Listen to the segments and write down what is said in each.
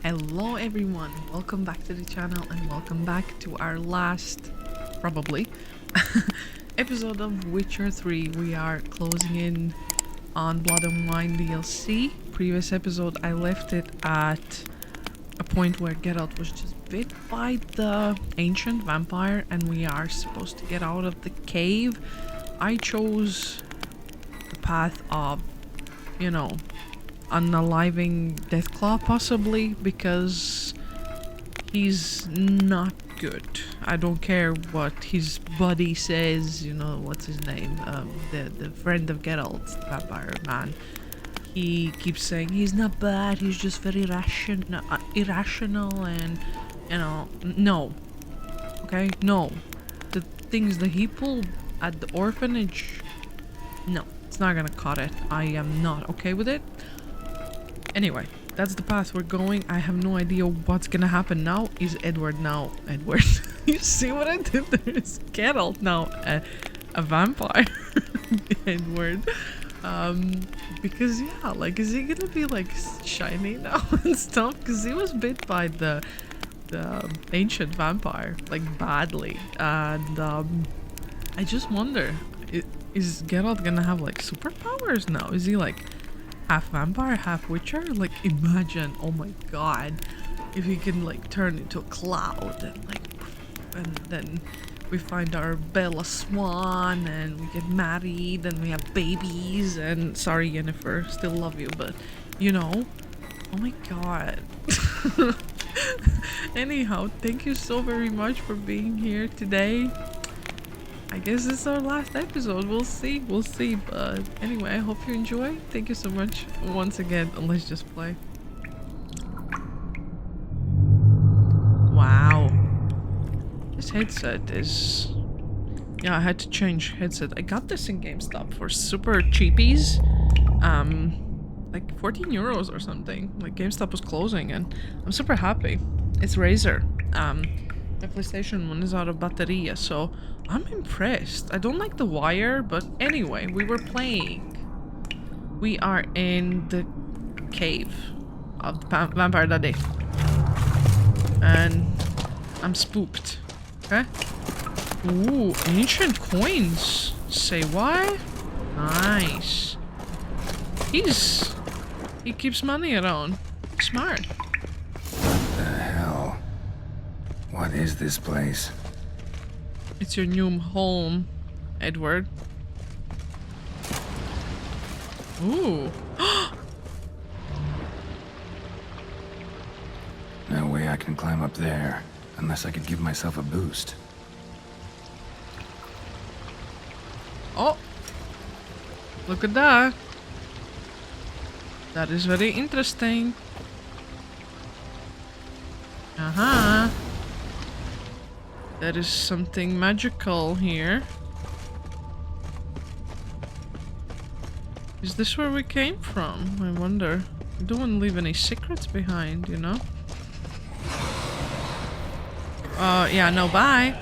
Hello everyone, welcome back to the channel and welcome back to our last, probably, episode of Witcher 3. We are closing in on Blood and Wine DLC. Previous episode I left it at a point where Geralt was just bit by the ancient vampire and we are supposed to get out of the cave. I chose the path of, you know, unaliving Deathclaw possibly because he's not good. I don't care what his buddy says, you know, what's his name, the friend of Geralt, the vampire man. He keeps saying he's not bad, he's just very irrational and, you know, no. Okay, no. The things that he pulled at the orphanage, no, it's not gonna cut it. I am not okay with it. Anyway, that's the path we're going. I have no idea what's gonna happen now. Is Edward now Edward? You see what I did there? Is Geralt now a vampire? Edward. Because yeah, like, is he gonna be like shiny now and stuff? Because he was bit by the ancient vampire, like badly, and I just wonder, is Geralt gonna have like superpowers now? Is he like half vampire, half witcher? Like, imagine, oh my god, if he can like turn into a cloud and like, and then we find our Bella Swan and we get married and we have babies and sorry Yennefer, still love you, but you know, oh my god. Anyhow, thank you so very much for being here today. I guess it's our last episode. We'll see, but anyway, I hope you enjoy. Thank you so much once again, and let's just play. Wow, this headset is, yeah, I had to change headset. I got this in GameStop for super cheapies, like 14 euros or something. Like, GameStop was closing and I'm super happy. It's Razer. The PlayStation 1 is out of battery, so I'm impressed. I don't like the wire, but anyway, we were playing. We are in the cave of the Vampire Daddy. And I'm spooked. Okay? Ooh, ancient coins. Say what? Nice. He keeps money around. Smart. What the hell? What is this place? It's your new home, Edward. Ooh. No way I can climb up there, unless I could give myself a boost. Oh. Look at that. That is very interesting. Uh-huh. There is something magical here. Is this where we came from? I wonder. We don't want to leave any secrets behind, you know? Yeah, no, bye.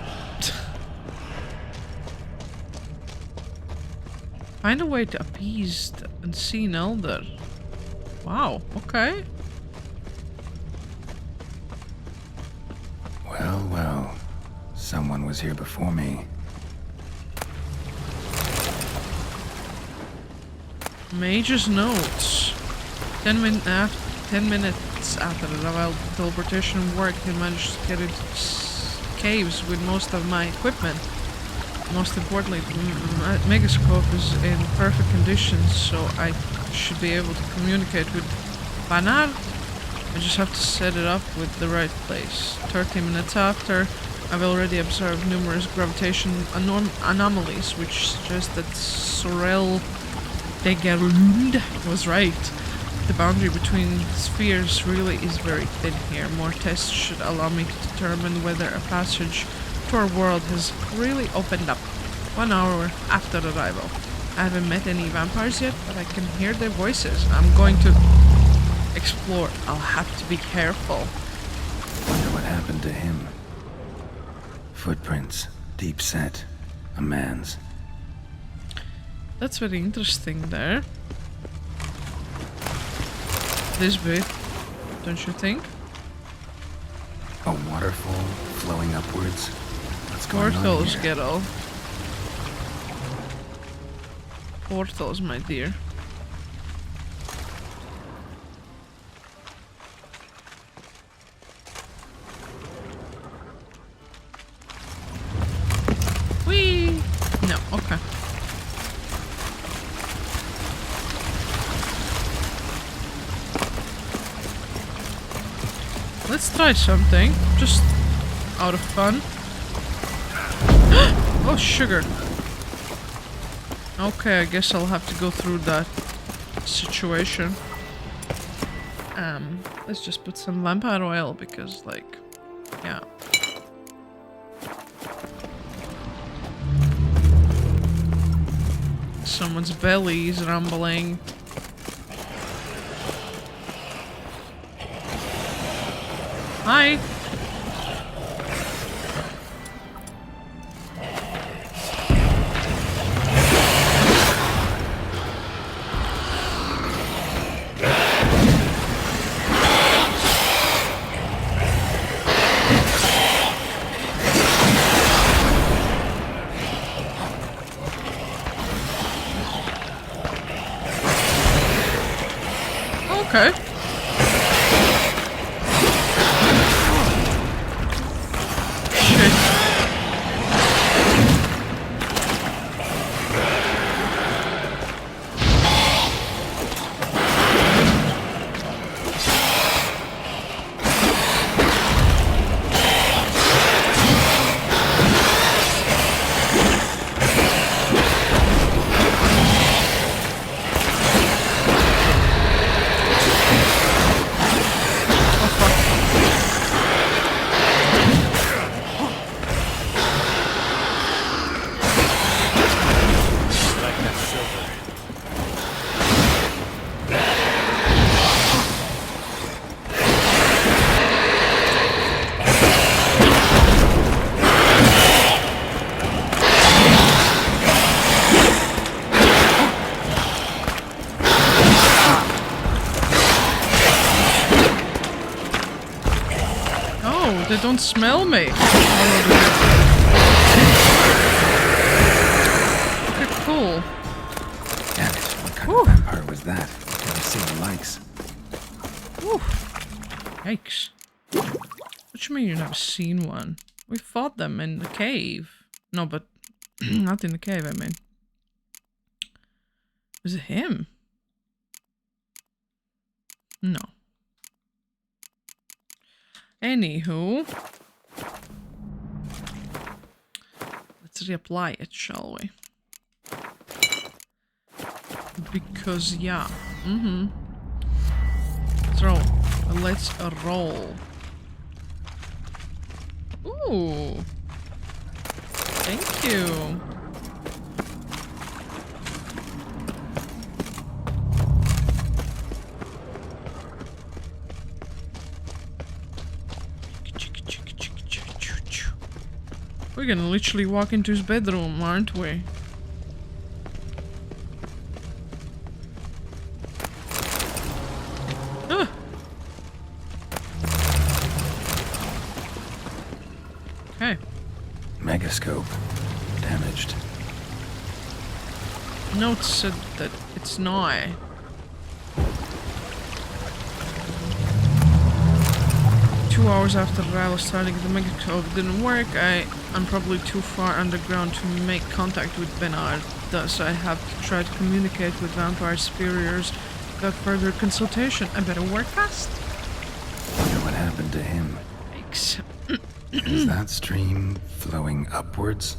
Find a way to appease the unseen elder. Wow, okay. Well, well. Someone was here before me. Mage's notes. 10 minutes after the Ravel teleportation worked, he managed to get into caves with most of my equipment. Most importantly, the Megascope is in perfect condition, so I should be able to communicate with Banar. I just have to set it up with the right place. 30 minutes after, I've already observed numerous gravitation anomalies, which suggest that Sorel Degerlund was right. The boundary between spheres really is very thin here. More tests should allow me to determine whether a passage to our world has really opened up. 1 hour after arrival. I haven't met any vampires yet, but I can hear their voices. I'm going to explore. I'll have to be careful. Wonder what happened to him. Footprints, deep set, a man's. That's very interesting there. This bit, don't you think? A waterfall flowing upwards. What's going on Portals, here? Geralt. Portals, my dear. Whee! No, okay. Let's try something, just out of fun. Oh, sugar. Okay, I guess I'll have to go through that situation. Let's just put some vampire oil because, like, yeah. Someone's belly is rumbling. Hi. Okay. Shit. Like that silver. Oh, they don't smell me. Okay, cool. Damn it, what kind Whew. of vampire was that? Never seen the likes. Whew. Yikes. What you mean you've never seen one? We fought them in the cave. No, but not in the cave, I mean. Was it him? No. Anywho. Let's reapply it, shall we? Because, yeah. So, let's roll. Ooh. Thank you. We're gonna literally walk into his bedroom, aren't we? Ah. Okay. Megascope. Damaged. Note said that it's not. Two hours after I was starting the megascope didn't work, I'm probably too far underground to make contact with Bernard. Thus, I have to try to communicate with vampire superiors without further consultation. I better work fast. Wonder what happened to him. Yikes. Is that stream flowing upwards?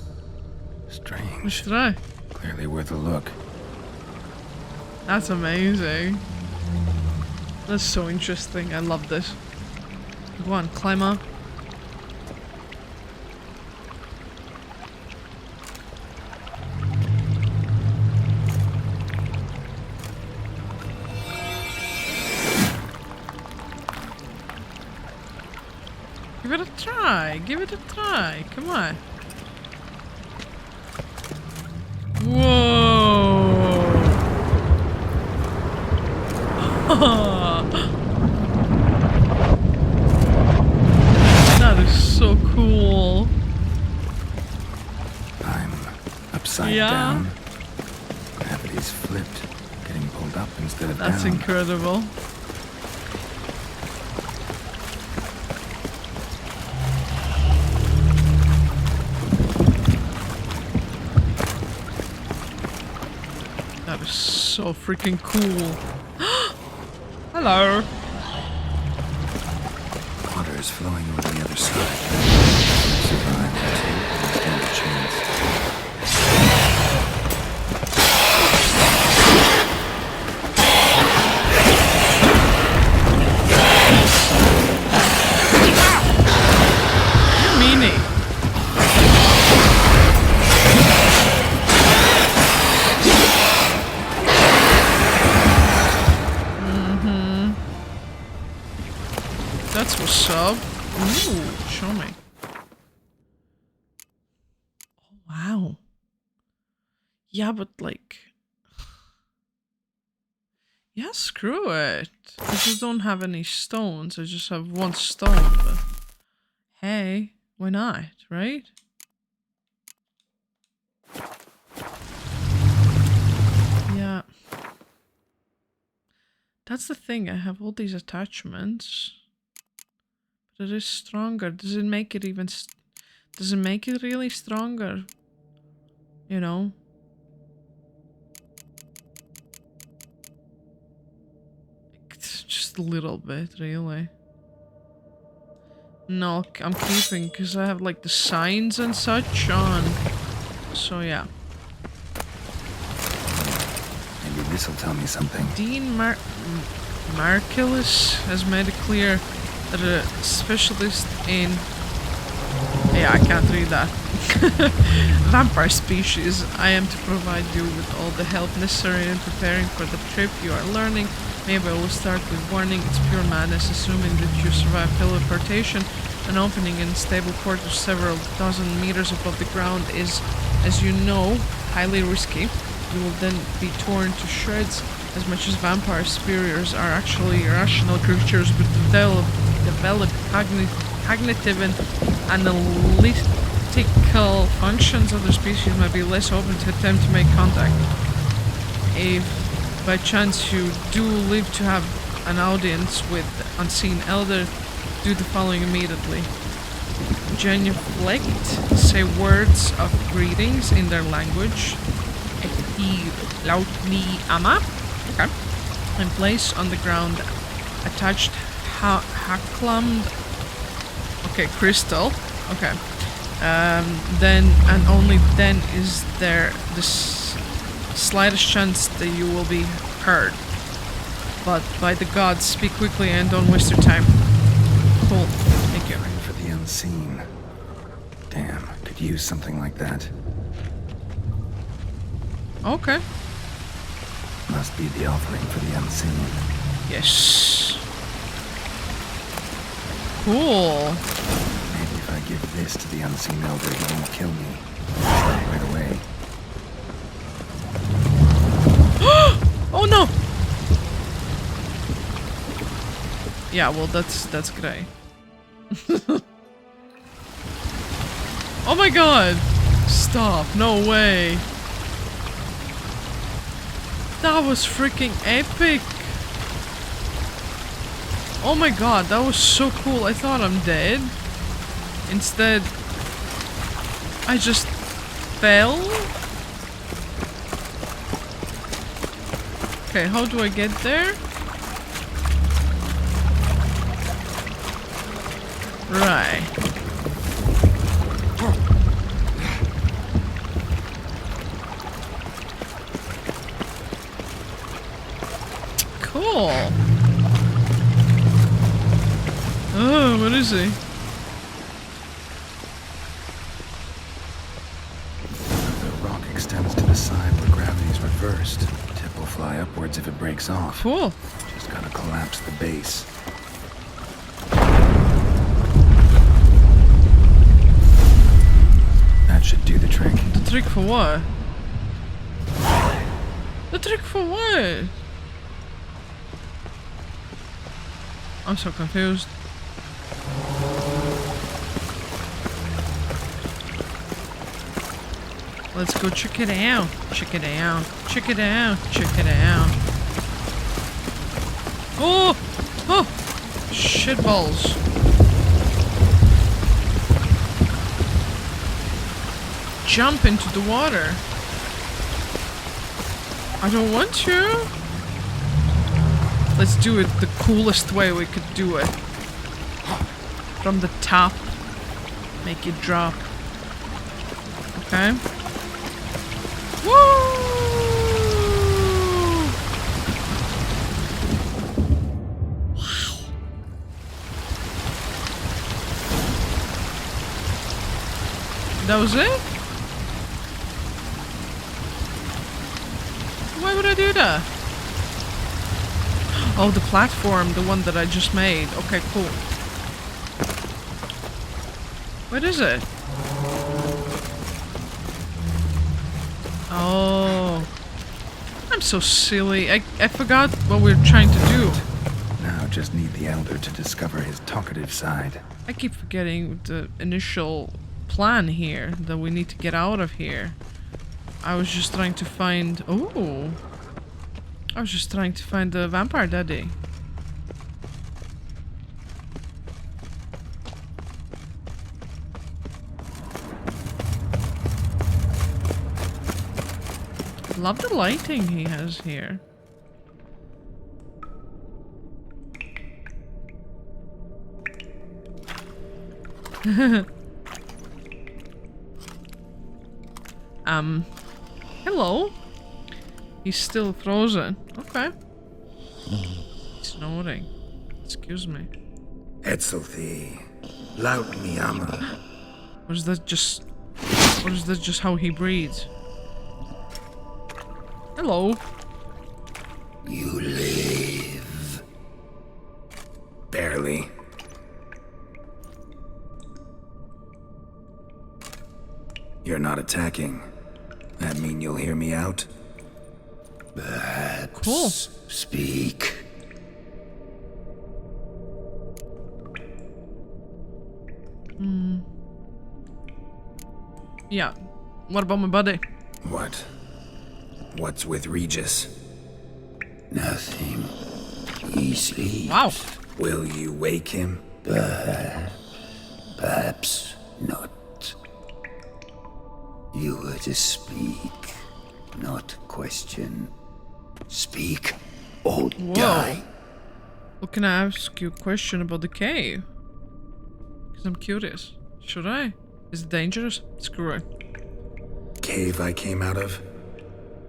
Let's Strange. try. Clearly worth a look. That's amazing. That's so interesting. I love this. Go on, climb up. Give it a try. Give it a try. Come on. Whoa. upside Yeah. down. Gravity's flipped, getting pulled up instead of That's down. incredible. That is so freaking cool. Hello. Water is flowing over the other side. Survive too. Stand a chance. You meanie. That's what's up. Ooh, show me. Oh, wow. Yeah, but like... Yeah, screw it. I just don't have any stones. I just have one stone, but... Hey, why not, right? Yeah. That's the thing, I have all these attachments. But it is stronger. Does it make it even... Does it make it really stronger? You know? Just a little bit, really. No, I'm keeping because I have like the signs and such on. So yeah. Maybe this'll tell me something. Dean Marcellus has made it clear that a specialist in... Yeah, I can't read that. Vampire species. I am to provide you with all the help necessary in preparing for the trip you are learning. Maybe I will start with warning. It's pure madness, assuming that you survive teleportation. An opening in stable quarters several dozen meters above the ground is, as you know, highly risky. You will then be torn to shreds. As much as vampire superiors are actually irrational creatures with developed cognitive and analytical functions, other species might be less open to attempt to make contact. If by chance you do live to have an audience with unseen elder, do the following immediately. Genuflect, say words of greetings in their language. Loudly ama. Okay. And place on the ground attached Haklamd. Okay, crystal. Okay. Then and only then is there the slightest chance that you will be heard. But by the gods, speak quickly and don't waste your time. Cool. Thank you. Praying for the unseen. Damn, could use something like that. Okay. Must be the offering for the unseen. Yes. Cool. Maybe if I give this to the unseen elder, he won't kill me. Right away. Oh no! Yeah, well that's great. Oh my god! Stop, no way. That was freaking epic. Oh my god, that was so cool. I thought I'm dead. Instead, I just fell. Okay, how do I get there? Right. Cool. Oh, what is he? The rock extends to the side where gravity is reversed. Tip will fly upwards if it breaks off. Cool. Just gotta collapse the base. That should do the trick. The trick for what? The trick for what? I'm so confused. Let's go check it out. Check it out. Check it out. Check it out. Oh! Oh! Shitballs. Jump into the water. I don't want to. Let's do it the coolest way we could do it. From the top. Make it drop. Okay. Woo! Wow. That was it? Why would I do that? Oh, the platform, the one that I just made. Okay, cool. What is it? Oh. I'm so silly. I forgot what we were trying to do. Now just need the Elder to discover his talkative side. I keep forgetting the initial plan here, that we need to get out of here. I was just trying to find... Oh! I was just trying to find the vampire daddy. Love the lighting he has here. Hello? He's still frozen. Okay. Snoring. Excuse me. Etzelthi, laut miama. What is that just... What is that just how he breathes? Hello. You live. Barely. You're not attacking. That mean you'll hear me out? Perhaps. Cool. Speak. Yeah. What about my buddy? What? What's with Regis? Nothing. He sleeps. Wow. Will you wake him? Perhaps not. You were to speak, not question. Speak or die. Well, can I ask you a question about the cave? Because I'm curious. Should I? Is it dangerous? Screw it. Cave I came out of?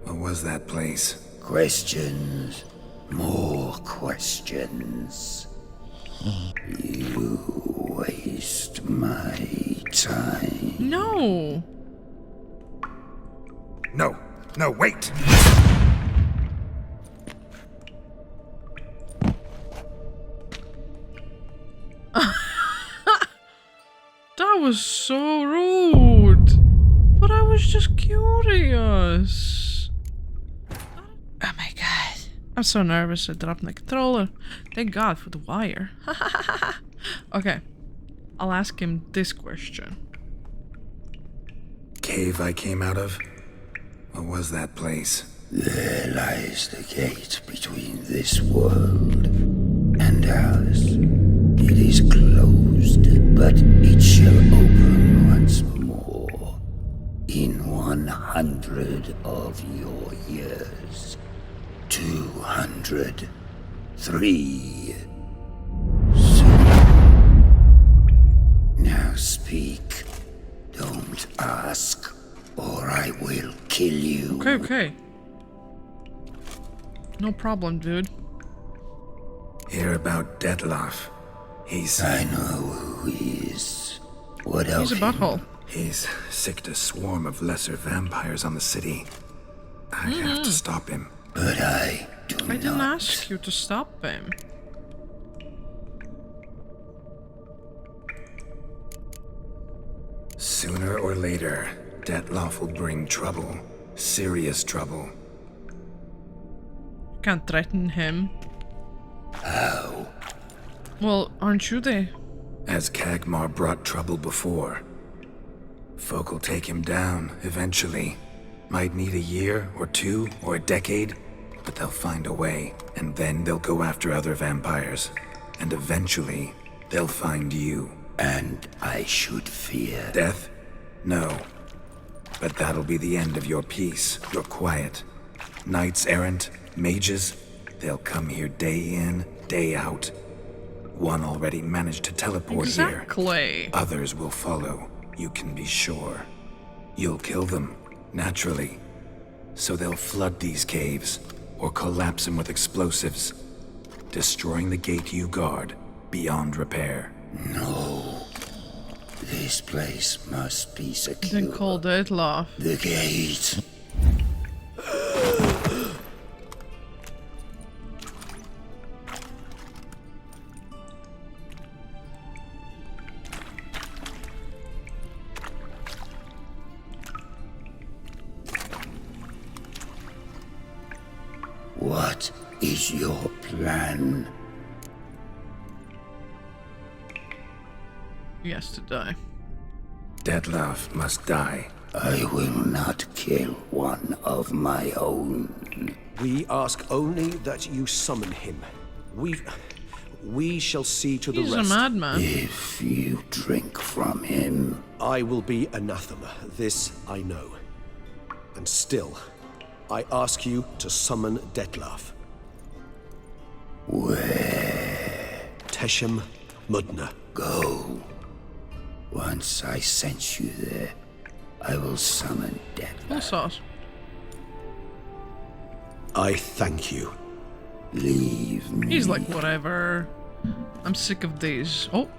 What was that place? Questions. More questions. You waste my time. No! No, wait! That was so rude! But I was just curious. Oh my god. I'm so nervous I dropped my controller. Thank god for the wire. Okay. I'll ask him this question. Cave I came out of? What was that place? There lies the gate between this world and ours. It is closed, but it shall open once more. In 100 of your years. 200. 3. Soon. Now speak. Don't ask, or I will kill you. Okay. No problem, dude. Hear about Dettlaff. I know who he is. What else? He's a butthole. He's sicked a swarm of lesser vampires on the city. I have to stop him. But I do not. I didn't ask you to stop him. Sooner or later, Dettlaff will bring trouble. Serious trouble. Can't threaten him. How? Well, aren't you there? As Kagmar brought trouble before. Folk will take him down, eventually. Might need a year, or two, or a decade, but they'll find a way, and then they'll go after other vampires. And eventually, they'll find you. And I should fear Death? No. But that'll be the end of your peace, your quiet. Knights errant, mages, they'll come here day in, day out. One already managed to teleport here. Exactly. Others will follow, you can be sure. You'll kill them, naturally. So they'll flood these caves, or collapse them with explosives, destroying the gate you guard beyond repair. No. This place must be secure. Then call Dettlaff. The gate. What is your plan? He has to die. Dettlaff must die. I will not kill one of my own. We ask only that you summon him. We shall see to the He's rest. a madman. If you drink from him, I will be anathema. This I know. And still, I ask you to summon Dettlaff. where? Teshem Mudna. Go. Once I sense you there, I will summon death. Full sauce. I thank you. Leave me. He's like, whatever. I'm sick of these. Oh.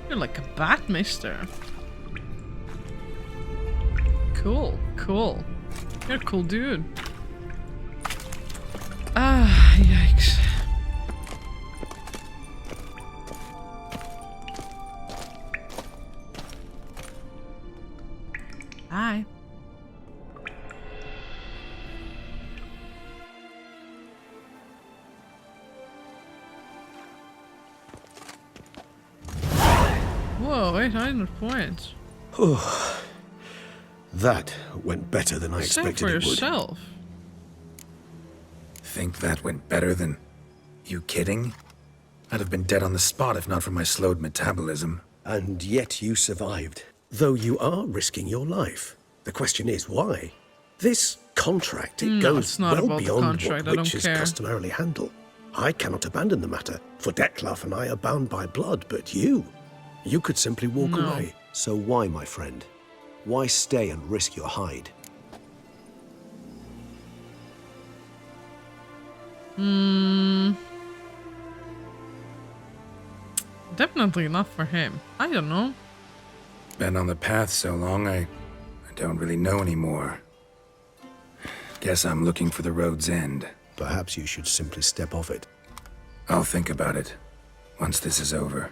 You're like a bat, mister. Cool, cool. You're a cool dude. Ah, yikes. Hi. Whoa, 800 points. That went better than I Save expected for it would. yourself. Think that went better than... You kidding? I'd have been dead on the spot if not for my slowed metabolism. And yet you survived. Though you are risking your life. The question is, why? This contract, it No, goes it's not well about the beyond contract, what I don't witches care. customarily handle. I cannot abandon the matter, for Dettlaff and I are bound by blood, but you could simply walk No. away. So why, my friend? Why stay and risk your hide? Definitely not for him. I don't know. Been on the path so long, I don't really know anymore. Guess I'm looking for the road's end. Perhaps you should simply step off it. I'll think about it once this is over.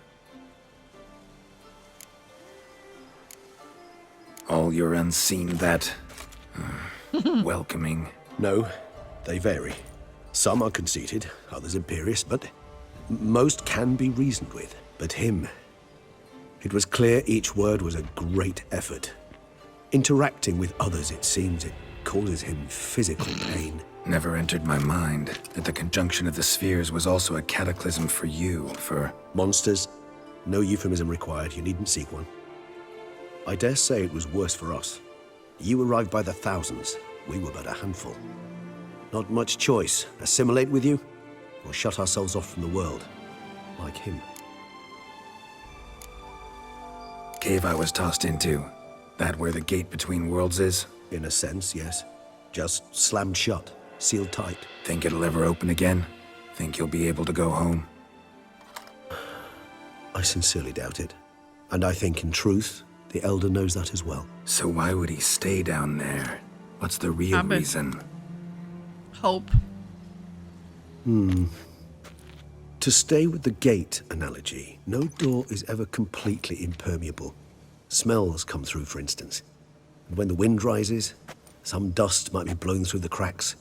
All your unseen that... welcoming. No, they vary. Some are conceited, others imperious, but most can be reasoned with. But him, it was clear each word was a great effort. Interacting with others, it seems, it causes him physical pain. Never entered my mind that the conjunction of the spheres was also a cataclysm for you, for... Monsters, no euphemism required, you needn't seek one. I dare say it was worse for us. You arrived by the thousands, we were but a handful. Not much choice, assimilate with you, or shut ourselves off from the world, like him. Cave I was tossed into. That where the gate between worlds is? In a sense, yes. Just slammed shut, sealed tight. Think it'll ever open again? Think you'll be able to go home? I sincerely doubt it. And I think, in truth, the Elder knows that as well. So why would he stay down there? What's the real Habit. reason? Hope. To stay with the gate analogy, no door is ever completely impermeable. Smells come through, for instance. And when the wind rises, some dust might be blown through the cracks.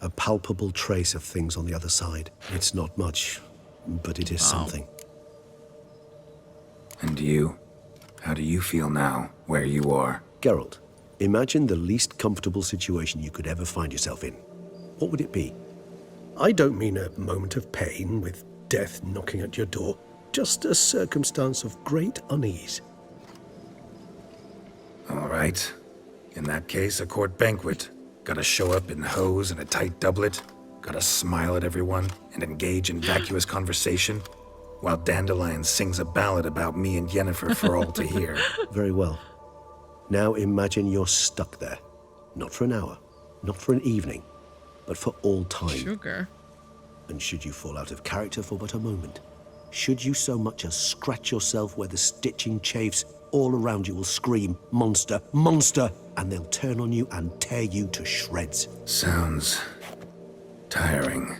A palpable trace of things on the other side. It's not much, but it is something. And you? How do you feel now, where you are? Geralt, imagine the least comfortable situation you could ever find yourself in. What would it be? I don't mean a moment of pain with death knocking at your door. Just a circumstance of great unease. All right. In that case, a court banquet. Gotta show up in hose and a tight doublet. Gotta smile at everyone and engage in vacuous conversation. While Dandelion sings a ballad about me and Yennefer for all to hear. Very well. Now imagine you're stuck there. Not for an hour, not for an evening, but for all time. Sugar. And should you fall out of character for but a moment, should you so much as scratch yourself where the stitching chafes, all around you will scream, "Monster, monster!" and they'll turn on you and tear you to shreds. Sounds tiring.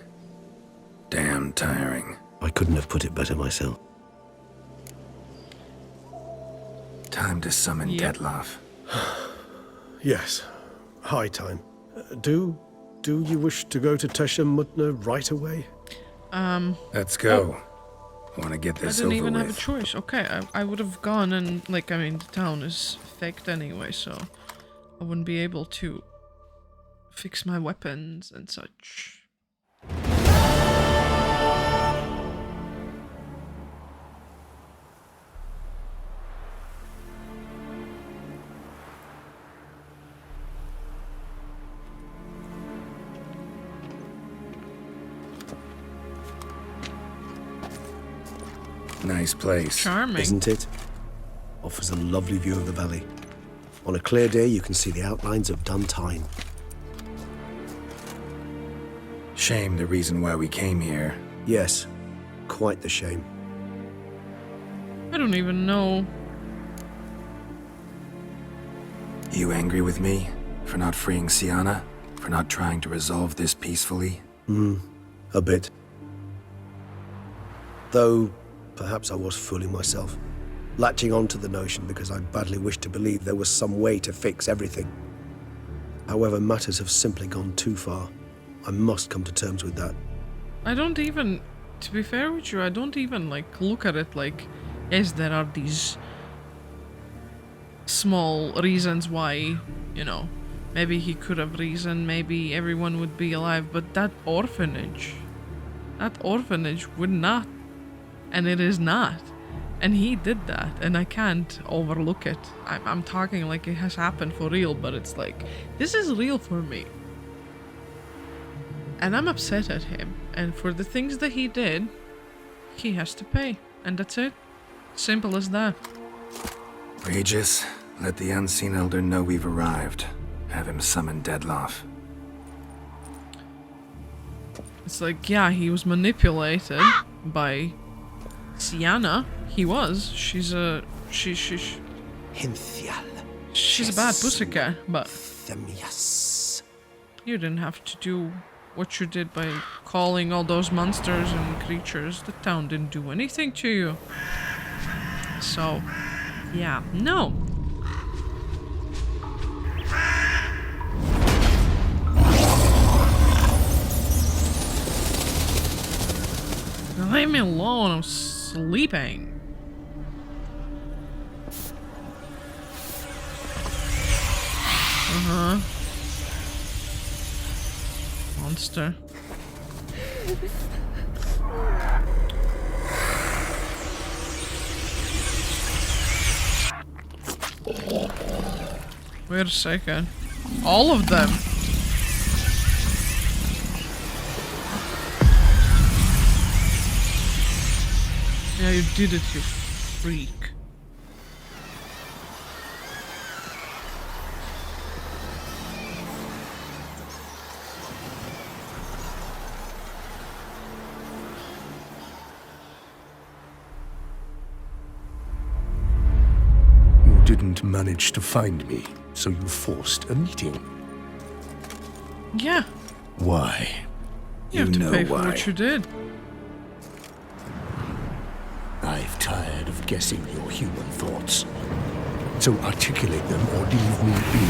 Damn tiring. I couldn't have put it better myself. Time to summon Yep. Dettlaff. Yes, high time. Do you wish to go to Tesha Mutna right away? Let's go. Want to get I this didn't over even with. have a choice. Okay, I would have gone and, like, I mean, the town is faked anyway, so I wouldn't be able to fix my weapons and such. Nice place. Charming. Isn't it? Offers a lovely view of the valley. On a clear day, you can see the outlines of Duntine. Shame the reason why we came here. Yes, quite the shame. I don't even know. You angry with me? For not freeing Sienna? For not trying to resolve this peacefully? A bit. Though, perhaps I was fooling myself, latching on to the notion because I badly wished to believe there was some way to fix everything. However, matters have simply gone too far. I must come to terms with that. I don't even, to be fair with you, I don't even, like, look at it like, yes, there are these small reasons why, you know, maybe he could have reason, maybe everyone would be alive, but that orphanage would not, and it is not. And he did that, and I can't overlook it. I'm talking like it has happened for real, but it's like, this is real for me. And I'm upset at him, and for the things that he did, he has to pay, and that's it. Simple as that. Regis, let the Unseen Elder know we've arrived. Have him summon Dettlaff. It's like, yeah, he was manipulated by Sienna. He was. She's a Hinthial. she's a bad pussycat, but Themias. you didn't have to do what you did by calling all those monsters and creatures. The town didn't do anything to you. So, yeah, no. Leave me alone, I'm sleeping. Monster. Wait a second. All of them. Yeah, you did it, you freak. You didn't manage to find me, so you forced a meeting. Yeah, Why? you have You to know pay for why. what you did. I've tired of guessing your human thoughts. So articulate them or leave me be.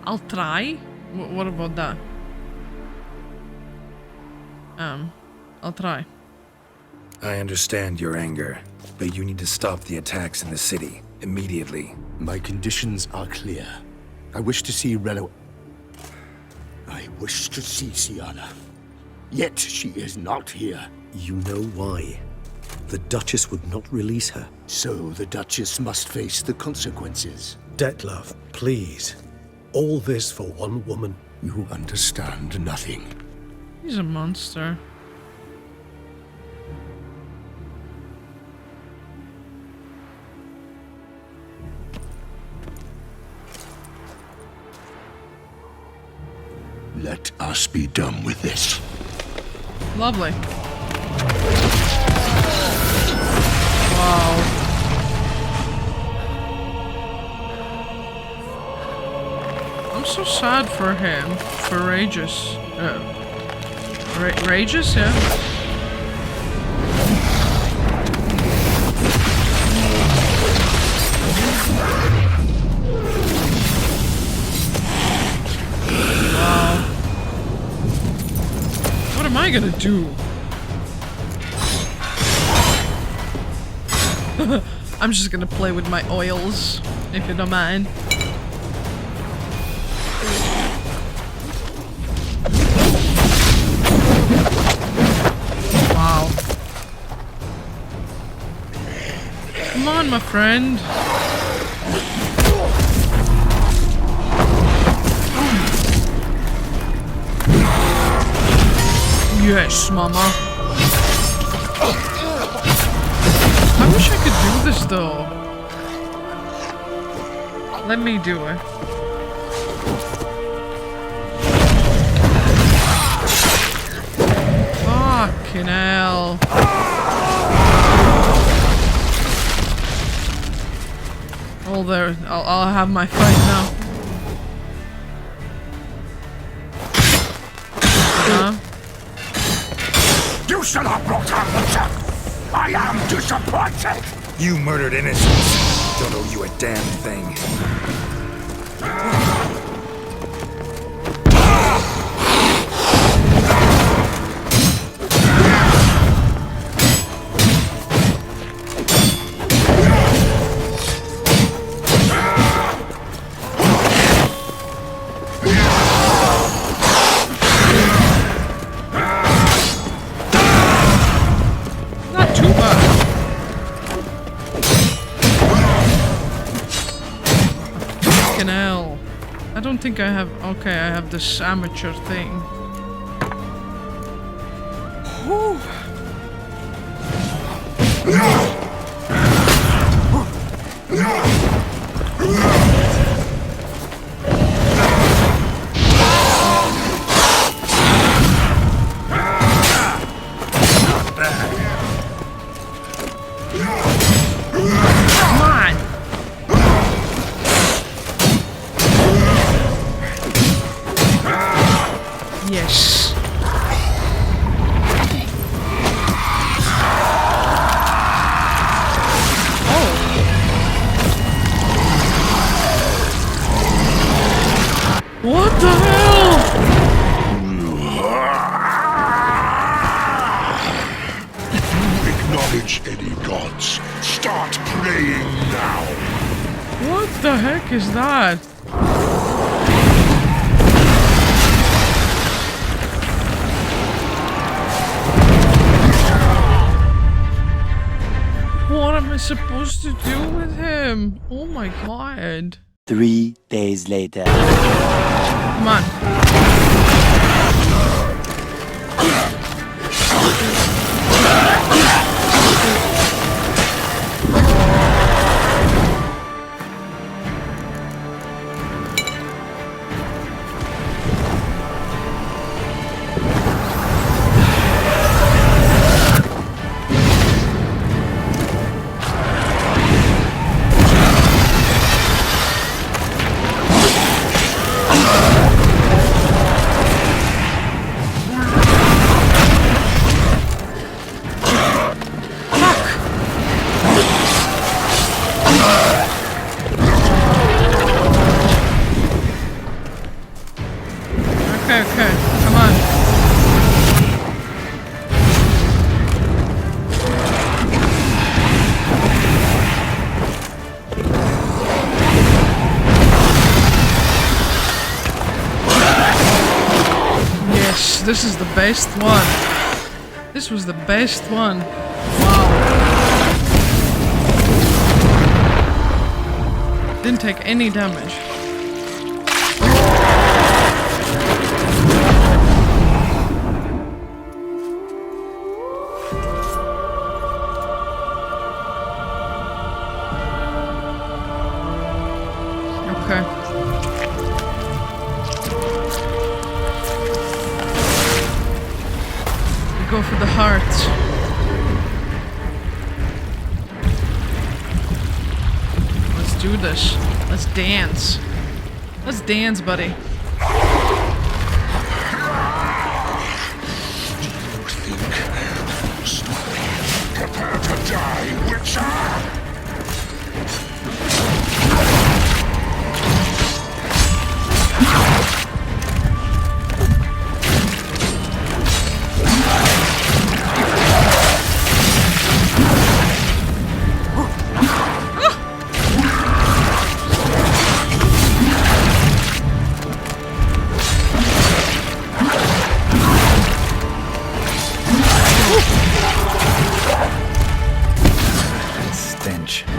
I'll try. What about that? I'll try. I understand your anger, but you need to stop the attacks in the city immediately. My conditions are clear. I wish to see Relo. I wish to see Siana. Yet she is not here. You know why. The Duchess would not release her. So the Duchess must face the consequences. Dettlaff, please. All this for one woman. You understand nothing. He's a monster. Let us be done with this. Lovely. Wow. I'm so sad for him. For Rages. Rages, yeah. Wow. What am I gonna do? I'm just gonna play with my oils, if you don't mind. Wow. Come on, my friend. Yes, mama. I wish I could do this though. Let me do it. Fucking hell. Oh, there. I'll have my fight now. Yeah. You shall not brought up the truth. I am disappointed. You murdered innocents. Don't owe you a damn thing. Not too bad. Fucking hell. I don't think I have. Okay, I have this amateur thing. Whew. Come on. Yes. What the hell? Acknowledge any gods. Start praying now. What the heck is that? What am I supposed to do with him? Oh my god. 3 days later. Come on. this is the best one. This was the best one. Wow. Didn't take any damage. Okay. We go for the heart. Let's do this. Let's dance. Let's dance, buddy. Prepare to die, Witcher!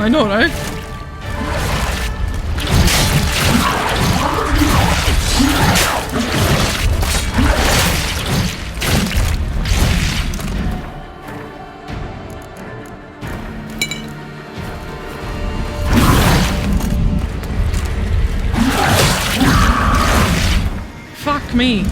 I know, right? Fuck me.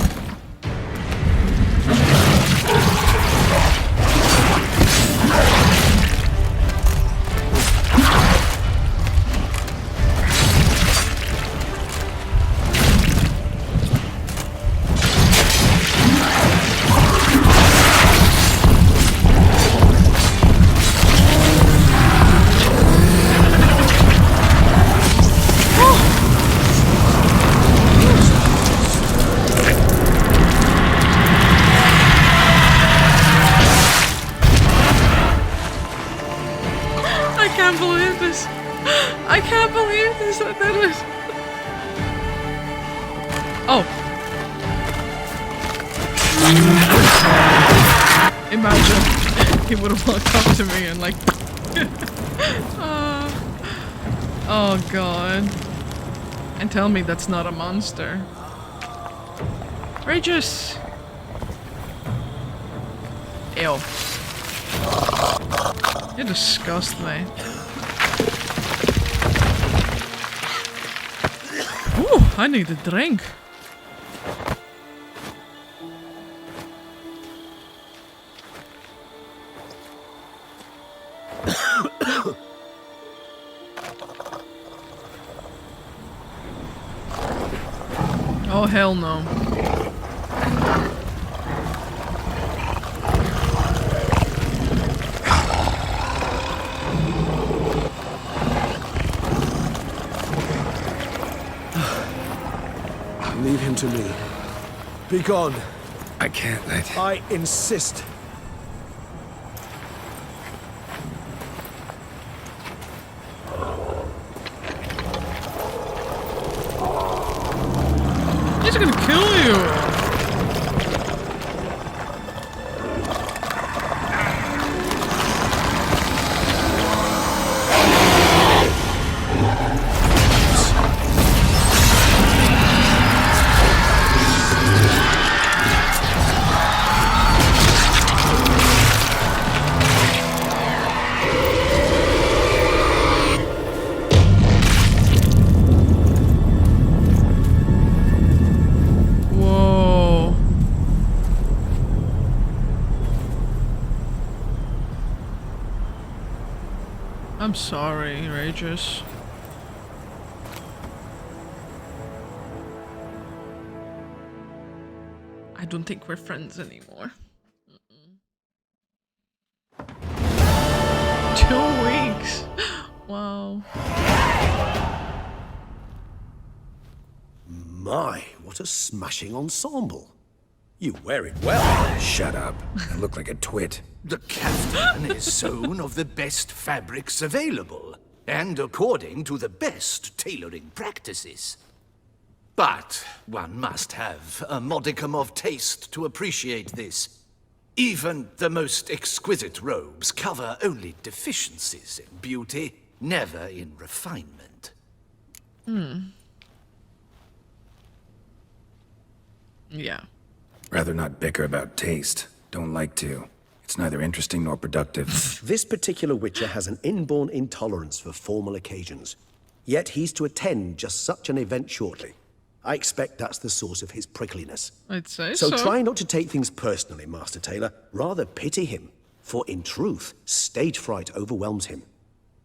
I can't believe this. I did it. Oh. Imagine he would have walked up to me and like... oh god. And tell me that's not a monster. Regis! Ew. You disgust me. Ooh, I need a drink. Oh, hell no. Leave him to me. Be gone. I can't let... I insist. He's gonna kill you. I'm sorry, Regis. I don't think we're friends anymore. 2 weeks! Wow. My, what a smashing ensemble. You wear it well. Shut up. I look like a twit. The caftan is sewn of the best fabrics available, and according to the best tailoring practices. But one must have a modicum of taste to appreciate this. Even the most exquisite robes cover only deficiencies in beauty, never in refinement. Yeah. Rather not bicker about taste. Don't like to. It's neither interesting nor productive. This particular Witcher has an inborn intolerance for formal occasions. Yet he's to attend just such an event shortly. I expect that's the source of his prickliness. I'd say So so. try not to take things personally, Master Taylor. Rather pity him. For in truth, stage fright overwhelms him.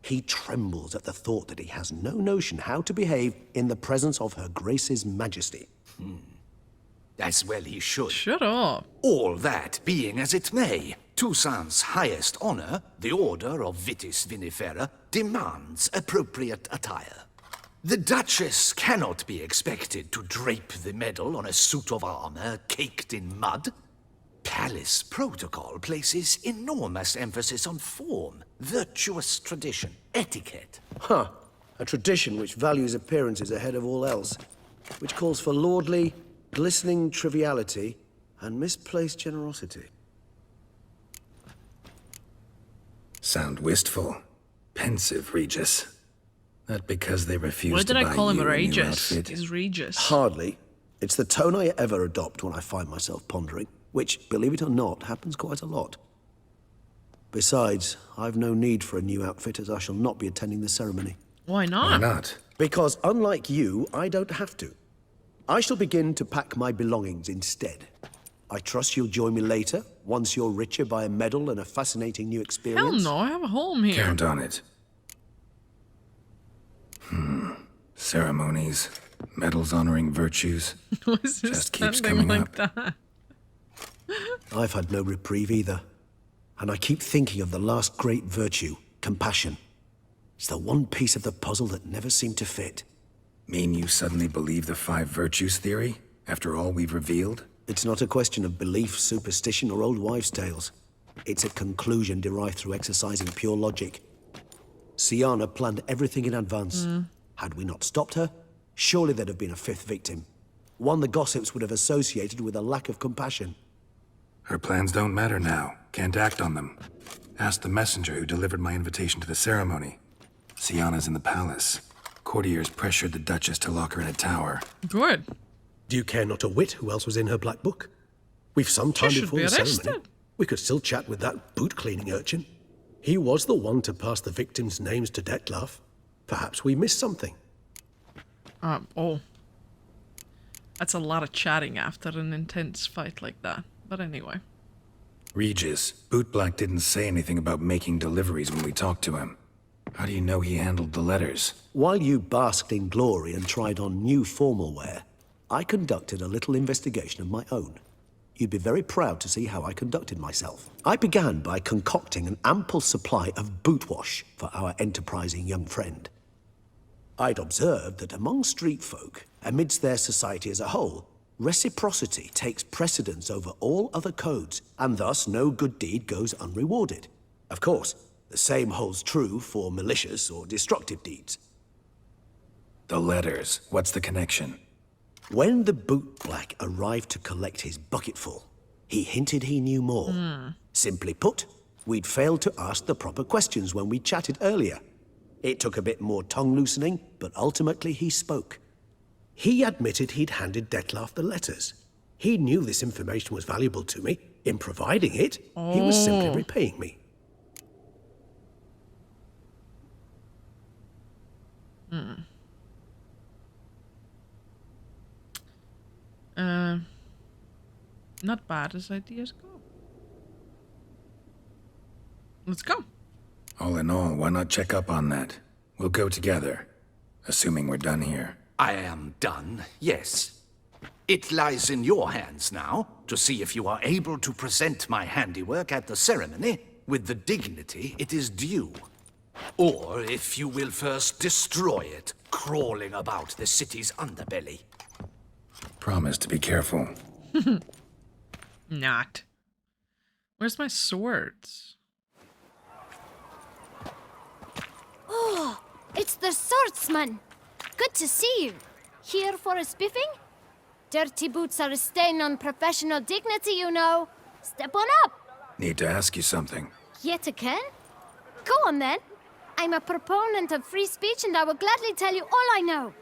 He trembles at the thought that he has no notion how to behave in the presence of Her Grace's Majesty. As well he should. Shut up. All that being as it may, Toussaint's highest honor, the Order of Vitis Vinifera, demands appropriate attire. The Duchess cannot be expected to drape the medal on a suit of armor caked in mud. Palace protocol places enormous emphasis on form, virtuous tradition, etiquette. Huh. A tradition which values appearances ahead of all else. Which calls for lordly, glistening triviality and misplaced generosity. Sound wistful. Pensive, Regis. That because they refuse Why to did buy I call him you a new Regis? outfit? He's Regis. Hardly. It's the tone I ever adopt when I find myself pondering, which, believe it or not, happens quite a lot. Besides, I've no need for a new outfit as I shall not be attending the ceremony. Why not? Why not? Because unlike you, I don't have to. I shall begin to pack my belongings instead. I trust you'll join me later, once you're richer by a medal and a fascinating new Hell experience. no, I have a home here. Count on it. Ceremonies. Medals honoring virtues. Why is this Just keeps standing coming like that? I've had no reprieve either. And I keep thinking of the last great virtue, compassion. It's the one piece of the puzzle that never seemed to fit. Mean you suddenly believe the 5 virtues theory? After all we've revealed? It's not a question of belief, superstition, or old wives' tales. It's a conclusion derived through exercising pure logic. Siana planned everything in advance. Had we not stopped her, surely there'd have been a 5th victim. One the gossips would have associated with a lack of compassion. Her plans don't matter now. Can't act on them. Ask the messenger who delivered my invitation to the ceremony. Siana's in the palace. Courtiers pressured the Duchess to lock her in a tower. Good. Do you care not a whit who else was in her black book? We've some time should before be the ceremony. arrested. We could still chat with that boot-cleaning urchin. He was the one to pass the victims' names to Dettlaff. Perhaps we missed something. Oh. That's a lot of chatting after an intense fight like that. But anyway. Regis, Bootblack didn't say anything about making deliveries when we talked to him. How do you know he handled the letters? While you basked in glory and tried on new formal wear, I conducted a little investigation of my own. You'd be very proud to see how I conducted myself. I began by concocting an ample supply of boot wash for our enterprising young friend. I'd observed that among street folk, amidst their society as a whole, reciprocity takes precedence over all other codes, and thus no good deed goes unrewarded. Of course, the same holds true for malicious or destructive deeds. The letters. What's the connection? When the bootblack arrived to collect his bucketful, he hinted he knew more. Simply put, we'd failed to ask the proper questions when we chatted earlier. It took a bit more tongue loosening, but ultimately he spoke. He admitted he'd handed Dettlaff the letters. He knew this information was valuable to me. In providing it, he was simply repaying me. Not bad as ideas go. Let's go. All in all, why not check up on that? We'll go together. Assuming we're done here. I am done, yes. It lies in your hands now to see if you are able to present my handiwork at the ceremony with the dignity it is due. Or if you will first destroy it, crawling about the city's underbelly. Promise to be careful. Not. Where's my swords? Oh, it's the swordsman. Good to see you. Here for a spiffing? Dirty boots are a stain on professional dignity, you know. Step on up. Need to ask you something. Yet again? Go on then. I'm a proponent of free speech and I will gladly tell you all I know.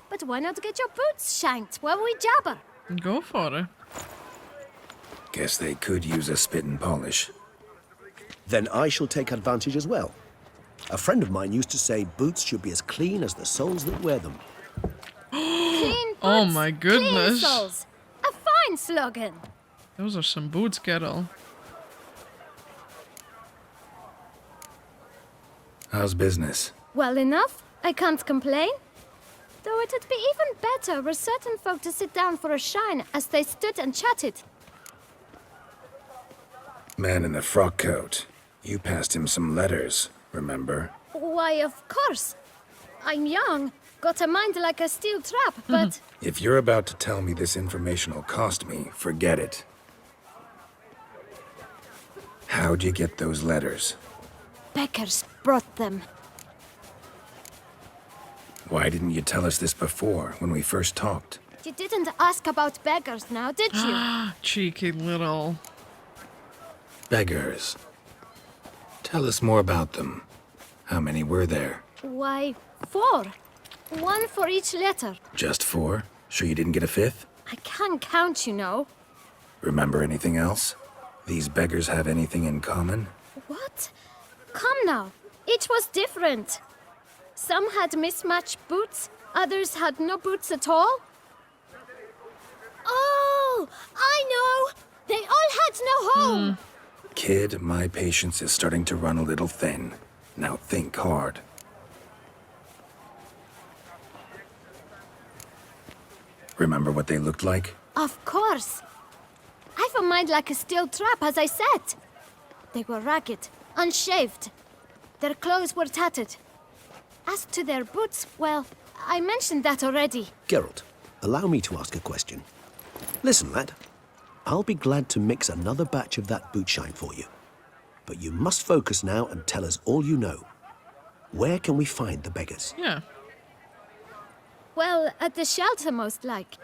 But why not get your boots shanked while we jabber? Go for it. Guess they could use a spit and polish. Then I shall take advantage as well. A friend of mine used to say boots should be as clean as the soles that wear them. Clean boots, Oh my clean goodness. soles. A fine slogan. Those are some boots, Geralt. How's business? Well enough. I can't complain. Though it'd be even better were certain folk to sit down for a shine as they stood and chatted. Man in the frock coat. You passed him some letters, remember? Why, of course. I'm young, got a mind like a steel trap, but... If you're about to tell me this information will cost me, forget it. How'd you get those letters? Beggars brought them. Why didn't you tell us this before, when we first talked? You didn't ask about beggars now, did you? Cheeky little. Beggars. Tell us more about them. How many were there? Why, 4. 1 for each letter. Just 4? Sure you didn't get a 5th? I can't count, you know. Remember anything else? These beggars have anything in common? What? Come now. Each was different. Some had mismatched boots, others had no boots at all. Oh, I know! They all had no home! Kid, my patience is starting to run a little thin. Now think hard. Remember what they looked like? Of course. I've a mind like a steel trap, as I said. They were ragged, unshaved. Their clothes were tattered. As to their boots, well, I mentioned that already. Geralt, allow me to ask a question. Listen, lad. I'll be glad to mix another batch of that boot shine for you. But you must focus now and tell us all you know. Where can we find the beggars? Yeah. Well, at the shelter, most like.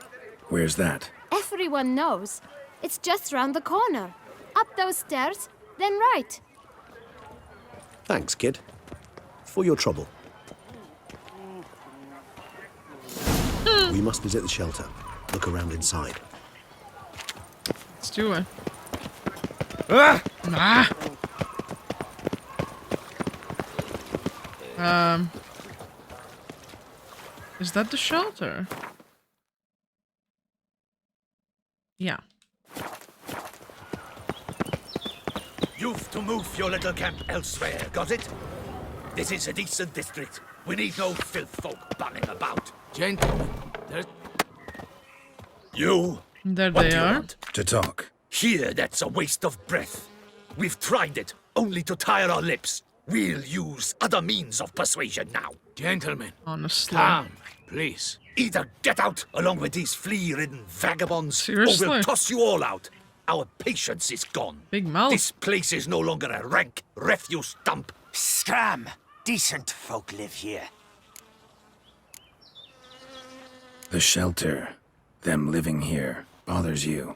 Where's that? Everyone knows. It's just round the corner. Up those stairs, then right. Thanks, kid. For your trouble. We must visit the shelter. Look around inside. Let's do it. Ah! Is that the shelter? Yeah. You've to move your little camp elsewhere, got it? This is a decent district. We need no filth folk banging about. Gentlemen, there's... You? There What they do you are. want? To talk. Here, that's a waste of breath. We've tried it, only to tire our lips. We'll use other means of persuasion now. Gentlemen, Honestly. calm, please. Either get out along with these flea-ridden vagabonds, or Seriously? we'll toss you all out. Our patience is gone. Big mouth. This place is no longer a rank refuse dump. Scram! Decent folk live here. The shelter, them living here, bothers you.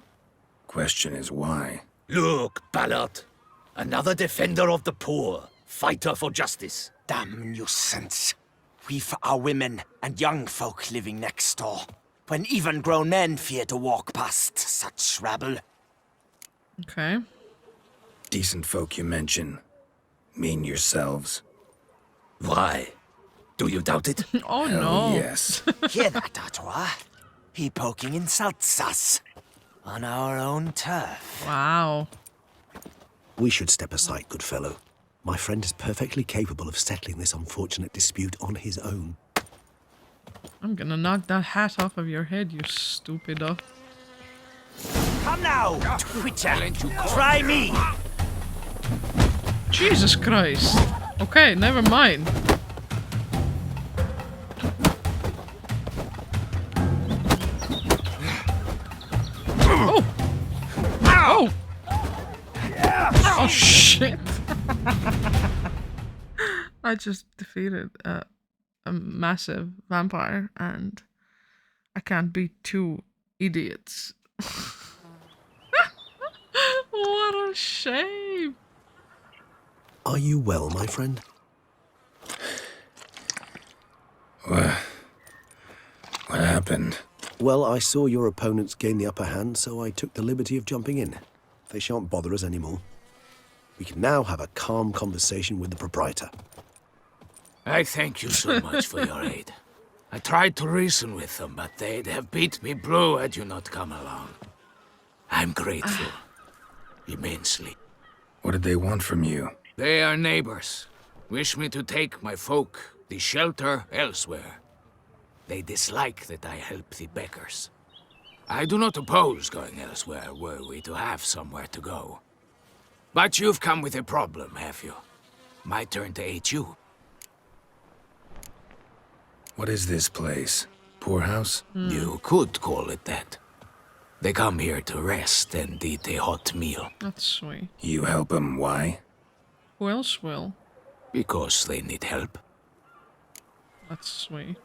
Question is why? Look, Ballard. Another defender of the poor. Fighter for justice. Damn nuisance. We've our women and young folk living next door, when even grown men fear to walk past such rabble. Okay. Decent folk you mention. Mean yourselves. Why? Do you doubt it? Oh Hell no. yes. Hear that, Artois? He poking insults us. On our own turf. Wow. We should step aside, good fellow. My friend is perfectly capable of settling this unfortunate dispute on his own. I'm gonna knock that hat off of your head, you stupido. Come now, Twitcher. Try me. Jesus Christ. Okay, never mind. Oh! Oh! Oh shit! I just defeated a massive vampire and I can't be two idiots. What a shame. Are you well, my friend? What happened? Well, I saw your opponents gain the upper hand, so I took the liberty of jumping in. They shan't bother us anymore. We can now have a calm conversation with the proprietor. I thank you so much for your aid. I tried to reason with them, but they'd have beat me blue had you not come along. I'm grateful. Immensely. What did they want from you? They are neighbors. Wish me to take my folk, the shelter, elsewhere. They dislike that I help the beggars. I do not oppose going elsewhere, were we to have somewhere to go. But you've come with a problem, have you? My turn to aid you. What is this place? Poorhouse? You could call it that. They come here to rest and eat a hot meal. That's sweet. You help them, why? Who else will? Because they need help. That's sweet.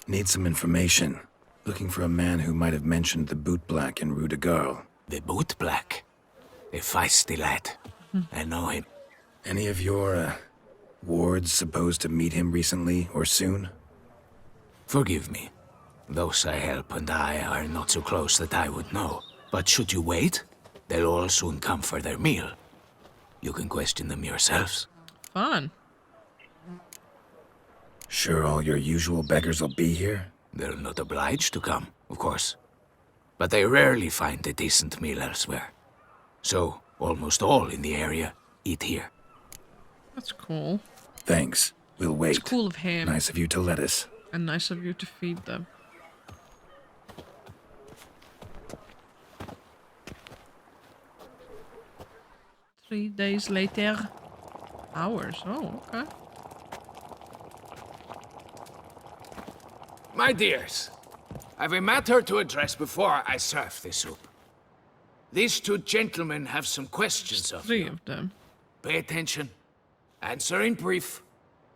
Need some information. Looking for a man who might have mentioned the bootblack in Rue de Garl. The bootblack. A feisty lad. I know him. Any of your, wards supposed to meet him recently or soon? Forgive me. Those I help and I are not so close that I would know. But should you wait, they'll all soon come for their meal. You can question them yourselves. Fun. Sure all your usual beggars will be here? They're not obliged to come, of course. But they rarely find a decent meal elsewhere. So, almost all in the area eat here. That's cool. Thanks. We'll wait. It's cool of him. Nice of you to let us. And nice of you to feed them. Three days later. Hours. Oh, okay. My dears, I've a matter to address before I serve the soup. These two gentlemen have some questions of Three you. of them. Pay attention. Answer in brief.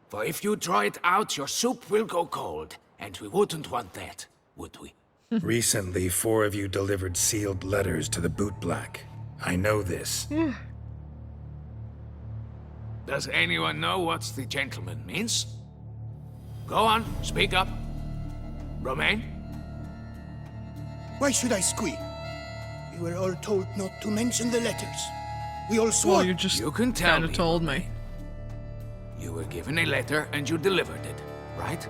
For if you draw it out, your soup will go cold. And we wouldn't want that, would we? Recently, 4 of you delivered sealed letters to the bootblack. I know this. Does anyone know what the gentleman means? Go on, speak up. Romain? Why should I squeal? We were all told not to mention the letters. We all swore. Well, you just You can tell kind of me, told me. You were given a letter and you delivered it, right?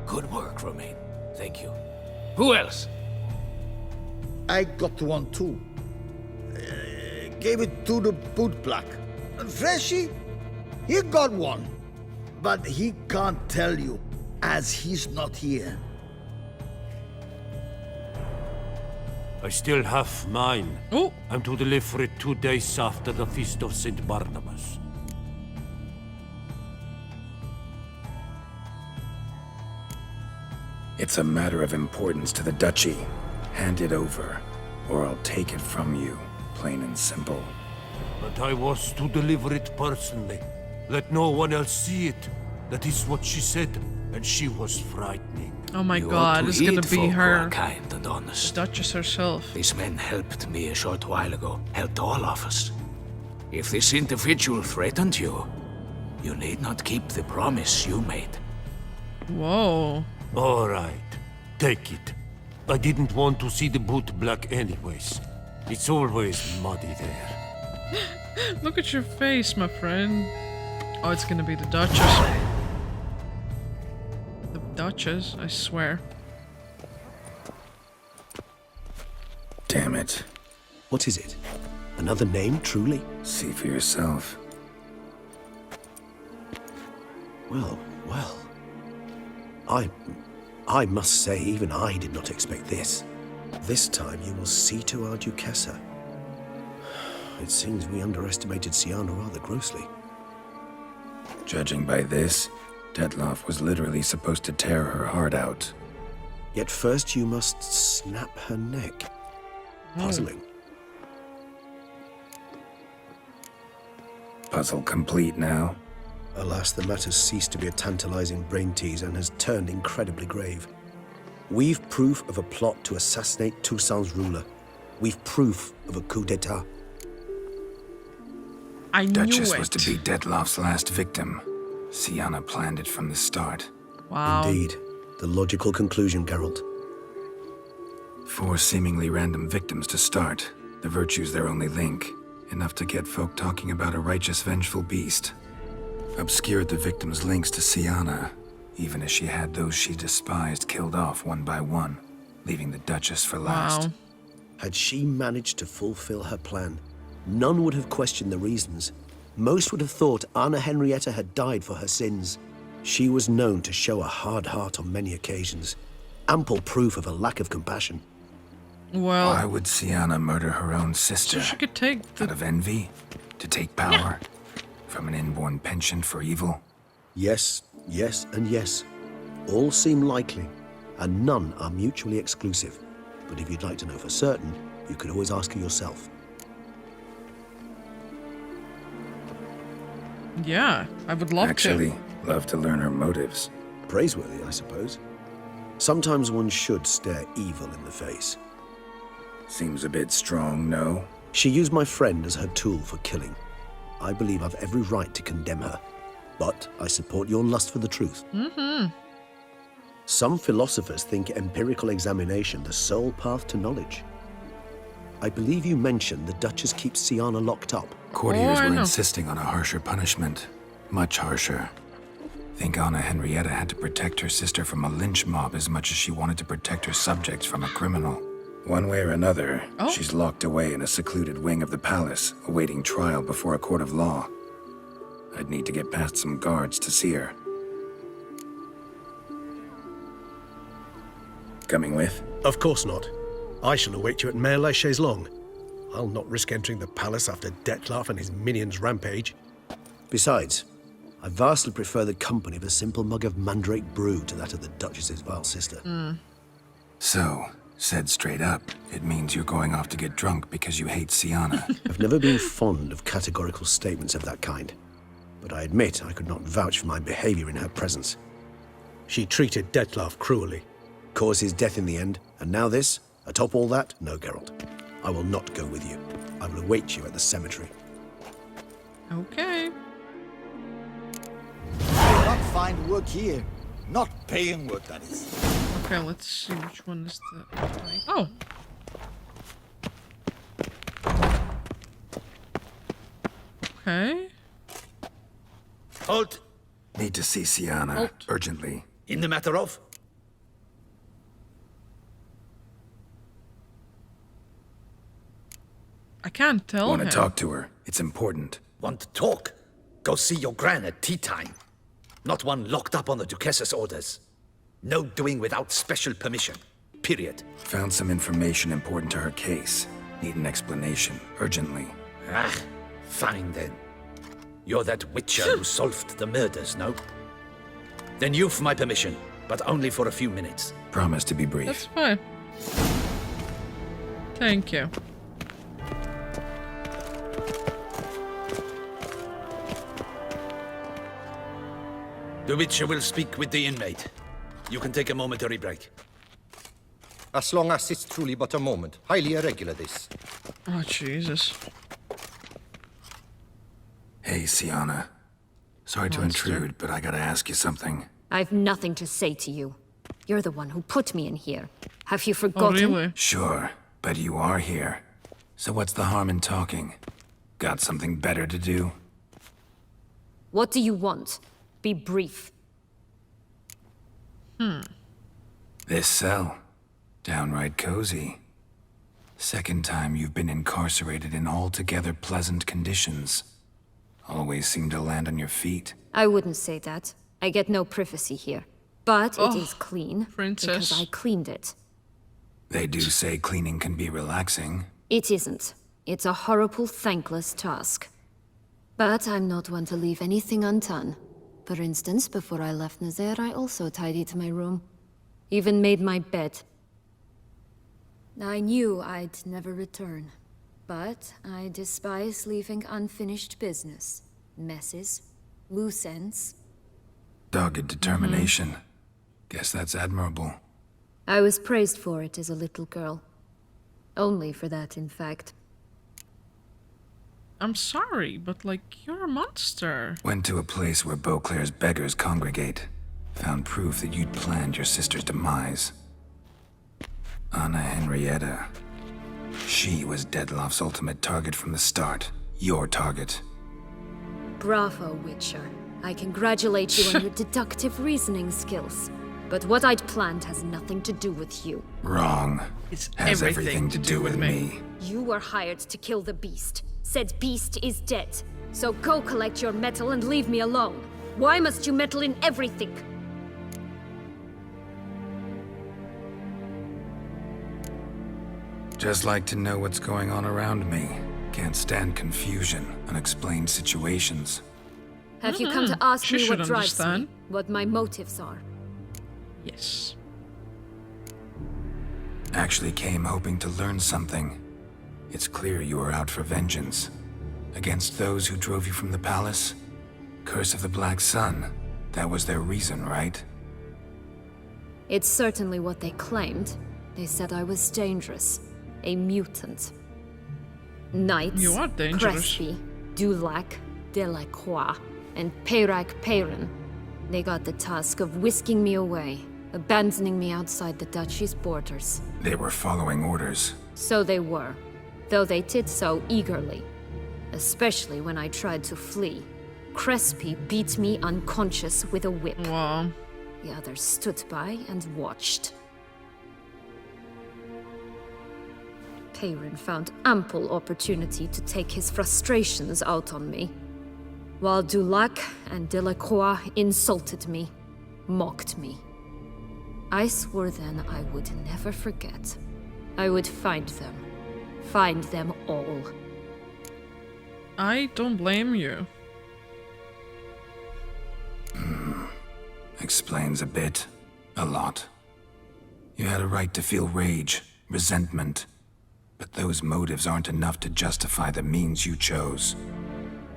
Good work, Romain. Thank you. Who else? I got one too. Gave it to the bootblack. Freshy, he got one. But he can't tell you, as he's not here. I still have mine. Oh, I'm to deliver it 2 days after the Feast of St. Barnabas. It's a matter of importance to the Duchy. Hand it over, or I'll take it from you, plain and simple. But I was to deliver it personally. Let no one else see it. That is what she said, and she was frightening. oh my You ought god, to it's gonna heed be folk who are her. kind and honest. Duchess herself. These men helped me a short while ago, helped all of us. If this individual threatened you, you need not keep the promise you made. Whoa. All right, take it. I didn't want to see the bootblack anyways. It's always muddy there. Look at your face, my friend. Oh, it's gonna be the Duchess. The Duchess, I swear. Damn it. What is it? Another name, truly? See for yourself. Well, well. I must say, even I did not expect this. This time you will see to our Duchessa. It seems we underestimated Syanna rather grossly. Judging by this, Detloff was literally supposed to tear her heart out. Yet first you must snap her neck. Puzzling. Puzzle complete now. Alas, the matter's ceased to be a tantalizing brain tease and has turned incredibly grave. We've proof of a plot to assassinate Toussaint's ruler. We've proof of a coup d'etat. I knew Duchess it. was to be Dettlaff's last victim. Sienna planned it from the start. Wow. Indeed. The logical conclusion, Geralt. 4 seemingly random victims to start. The virtue's their only link. Enough to get folk talking about a righteous, vengeful beast. Obscured the victims' links to Sienna, even as she had those she despised killed off one by one, leaving the Duchess for last. Wow. Had she managed to fulfill her plan, none would have questioned the reasons. Most would have thought Anna Henrietta had died for her sins. She was known to show a hard heart on many occasions. Ample proof of a lack of compassion. Well, Why would Sienna murder her own sister? so she could take Out the... of envy? To take power? From an inborn penchant for evil? Yes, yes, and yes. All seem likely, and none are mutually exclusive. But if you'd like to know for certain, you could always ask her yourself. Yeah, I would love Actually, to. love to learn her motives. Praiseworthy, I suppose. Sometimes one should stare evil in the face. Seems a bit strong, no? She used my friend as her tool for killing. I believe I've every right to condemn her. But I support your lust for the truth. Mm-hmm. Some philosophers think empirical examination the sole path to knowledge. I believe you mentioned the Duchess keeps Sienna locked up. Courtiers I were know. insisting on a harsher punishment. Much harsher. Think Anna Henrietta had to protect her sister from a lynch mob as much as she wanted to protect her subjects from a criminal. One way or another, Oh. she's locked away in a secluded wing of the palace, awaiting trial before a court of law. I'd need to get past some guards to see her. Coming with? Of course not. I shall await you at Mare la Chaise-Longue. I'll not risk entering the palace after Dettlaff and his minions rampage. Besides, I vastly prefer the company of a simple mug of mandrake brew to that of the Duchess's vile sister. So, said straight up, it means you're going off to get drunk because you hate Sienna. I've never been fond of categorical statements of that kind, but I admit I could not vouch for my behavior in her presence. She treated Dettlaff cruelly. Caused his death in the end, and now this? Atop all that? No, Geralt. I will not go with you. I will await you at the cemetery. Okay. I not find work here. Not paying work, that is. Okay, let's see which one is the... Oh! Okay. Halt! Need to see Sienna, Halt. urgently. In the matter of? I can't tell Want him. to talk to her. It's important. Want to talk? Go see your gran at tea time. Not one locked up on the Duchess's orders. No doing without special permission. Period. Found some information important to her case. Need an explanation, urgently. Ah, fine then. You're that witcher who solved the murders, no? Then you've my permission, but only for a few minutes. Promise to be That's brief. fine. Thank you. The witcher will speak with the inmate. You can take a momentary break. As long as it's truly but a moment. Highly irregular, this. Oh, Jesus. Hey, Sienna. Sorry to Monster. intrude, but I gotta ask you something. I've nothing to say to you. You're the one who put me in here. Have you Oh, forgotten? really? Sure, but you are here. So what's the harm in talking? Got something better to do? What do you want? Be brief. This cell. Downright cozy. Second time you've been incarcerated in altogether pleasant conditions. Always seem to land on your feet. I wouldn't say that. I get no privacy here. But it Oh, is clean. princess. Because I cleaned it. They do say cleaning can be relaxing. It isn't. It's a horrible, thankless task. But I'm not one to leave anything undone. For instance, before I left Nazaire, I also tidied my room. Even made my bed. I knew I'd never return. But I despise leaving unfinished business. Messes. Loose ends. Dogged determination. Guess that's admirable. I was praised for it as a little girl. Only for that, in fact. I'm sorry, but like, you're a monster. Went to a place where Beauclair's beggars congregate. Found proof that you'd planned your sister's demise. Anna Henrietta. She was Dettlaff's ultimate target from the start. Your target. Bravo, Witcher. I congratulate you on your deductive reasoning skills. But what I'd planned has nothing to do with you. Wrong. It's Has everything to do with me. You were hired to kill the beast. Said beast is dead. So go collect your metal and leave me alone. Why must you meddle in everything? Just like to know what's going on around me. Can't stand confusion, unexplained situations. Have you come to ask She me should what drives understand. me? What my motives are? Yes. Actually came hoping to learn something. It's clear you are out for vengeance. Against those who drove you from the palace? Curse of the Black Sun. That was their reason, right? It's certainly what they claimed. They said I was dangerous. A mutant. Knights, You are dangerous. Crespi, Dulac, Delacroix, and Peyrac Peyron. They got the task of whisking me away, abandoning me outside the duchy's borders. They were following orders. So they were, though they did so eagerly. Especially when I tried to flee. Crespi beat me unconscious with a whip. Wow. The others stood by and watched. Peyron found ample opportunity to take his frustrations out on me, while Dulac and Delacroix insulted me, mocked me. I swore then I would never forget. I would find them all. I don't blame you. Explains a bit. A lot. You had a right to feel rage, resentment. But those motives aren't enough to justify the means you chose.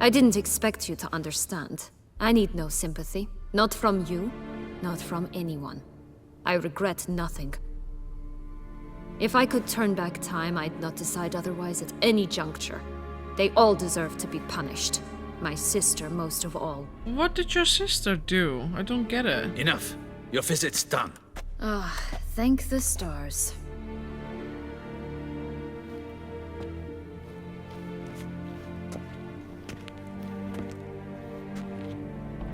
I didn't expect you to understand. I need no sympathy. Not from you, not from anyone. I regret nothing. If I could turn back time, I'd not decide otherwise at any juncture. They all deserve to be punished. My sister most of all. What did your sister do? I don't get it. Enough. Your visit's done. Thank the stars.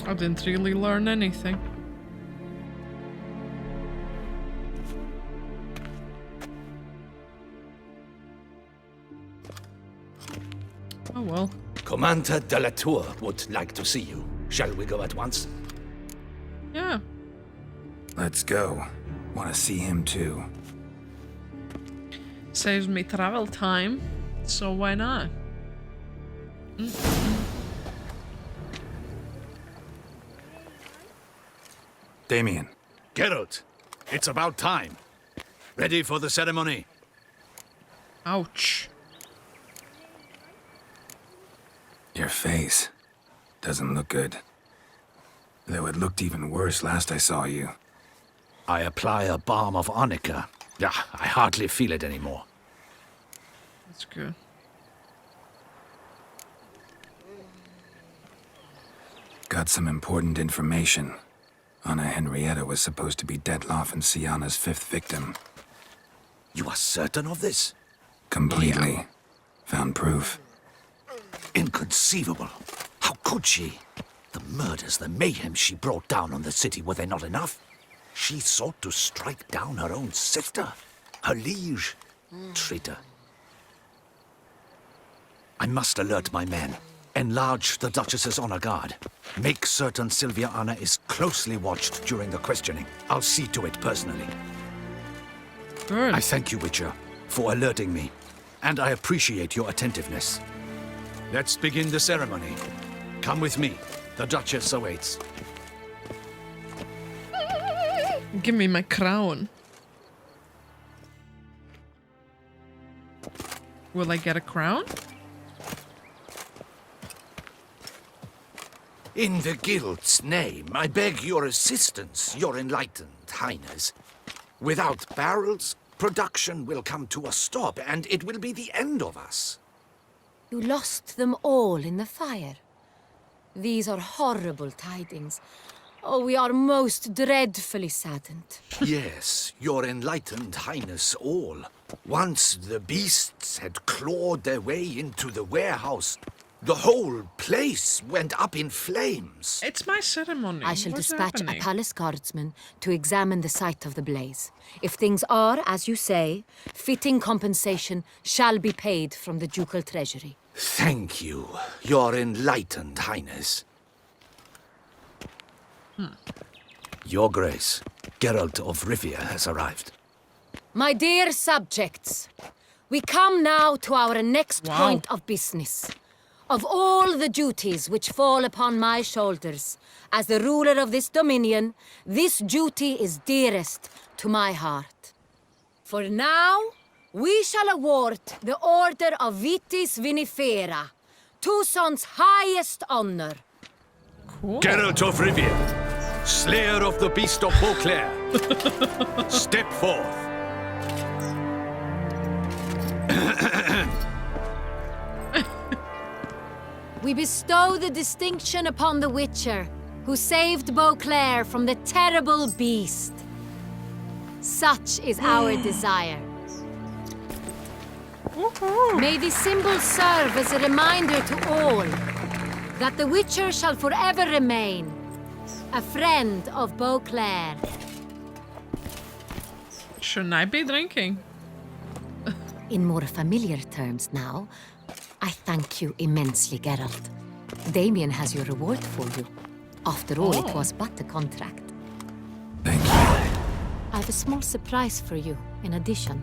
I didn't really learn anything. Oh well. Commander de la Tour would like to see you. Shall we go at once? Yeah. Let's go. Want to see him too. Saves me travel time, so why not? Damien. Geralt, it's about time. Ready for the ceremony? Ouch. Your face doesn't look good. Though it looked even worse last I saw you. I apply a balm of arnica. Yeah, I hardly feel it anymore. That's good. Got some important information. Anna Henrietta was supposed to be Dettlaff and Syanna's 5th victim. You are certain of this? Completely. Found proof. Inconceivable. How could she? The murders, the mayhem she brought down on the city, were they not enough? She sought to strike down her own sister, her liege. Traitor. I must alert my men. Enlarge the Duchess's honor guard. Make certain Sylvia Anna is closely watched during the questioning. I'll see to it personally. Good. I thank you, Witcher, for alerting me, and I appreciate your attentiveness. Let's begin the ceremony. Come with me. The Duchess awaits. Give me my crown. Will I get a crown? In the Guild's name, I beg your assistance, your enlightened highness. Without barrels, production will come to a stop, and it will be the end of us. You lost them all in the fire. These are horrible tidings. Oh, we are most dreadfully saddened. Yes, your enlightened highness all. Once the beasts had clawed their way into the warehouse, the whole place went up in flames. It's my ceremony. I shall What's dispatch happening? a palace guardsman to examine the site of the blaze. If things are as you say, fitting compensation shall be paid from the ducal treasury. Thank you, your enlightened highness. Your Grace, Geralt of Rivia has arrived. My dear subjects, we come now to our next point of business. Of all the duties which fall upon my shoulders, as the ruler of this dominion, this duty is dearest to my heart. For now, we shall award the Order of Vitis Vinifera, Toussaint's highest honor. Cool. Geralt of Rivia, Slayer of the Beast of Beauclair, step forth. We bestow the distinction upon the Witcher, who saved Beauclair from the terrible beast. Such is our desire. May the symbol serve as a reminder to all that the Witcher shall forever remain a friend of Beauclair. Shouldn't I be drinking? In more familiar terms now, I thank you immensely, Geralt. Damien has your reward for you. After all, it was but a contract. Thank you. I have a small surprise for you, in addition.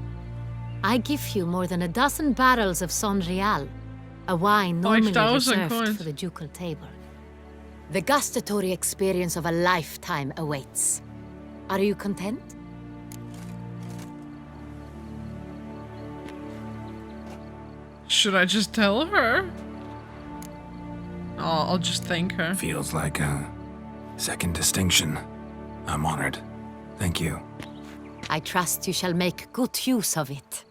I give you more than a dozen barrels of Sonreal, a wine normally 5,000 reserved coins. for the ducal table. The gustatory experience of a lifetime awaits. Are you content? Should I just tell her? Oh, I'll just thank her. Feels like a second distinction. I'm honored. Thank you. I trust you shall make good use of it.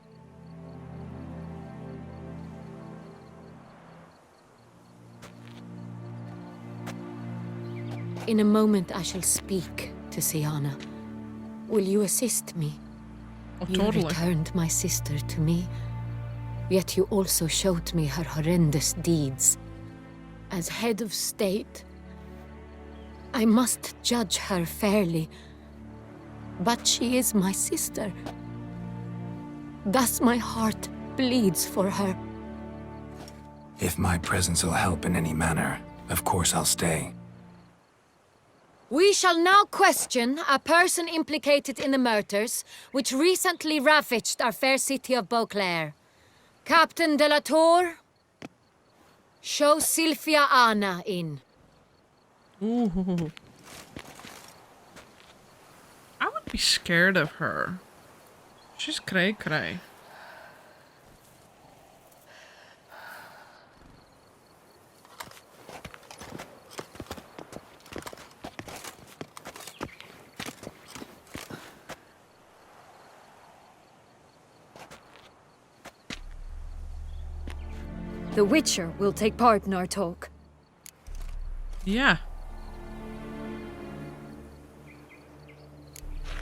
In a moment I shall speak to Siana. Will you assist me? Oh, You totally. returned my sister to me, yet you also showed me her horrendous deeds. As head of state, I must judge her fairly, but she is my sister. Thus my heart bleeds for her. If my presence will help in any manner, of course I'll stay. We shall now question a person implicated in the murders which recently ravaged our fair city of Beauclair. Captain de la Tour, show Sylvia Anna in. Ooh. I would be scared of her. She's cray-cray. The Witcher will take part in our talk. Yeah.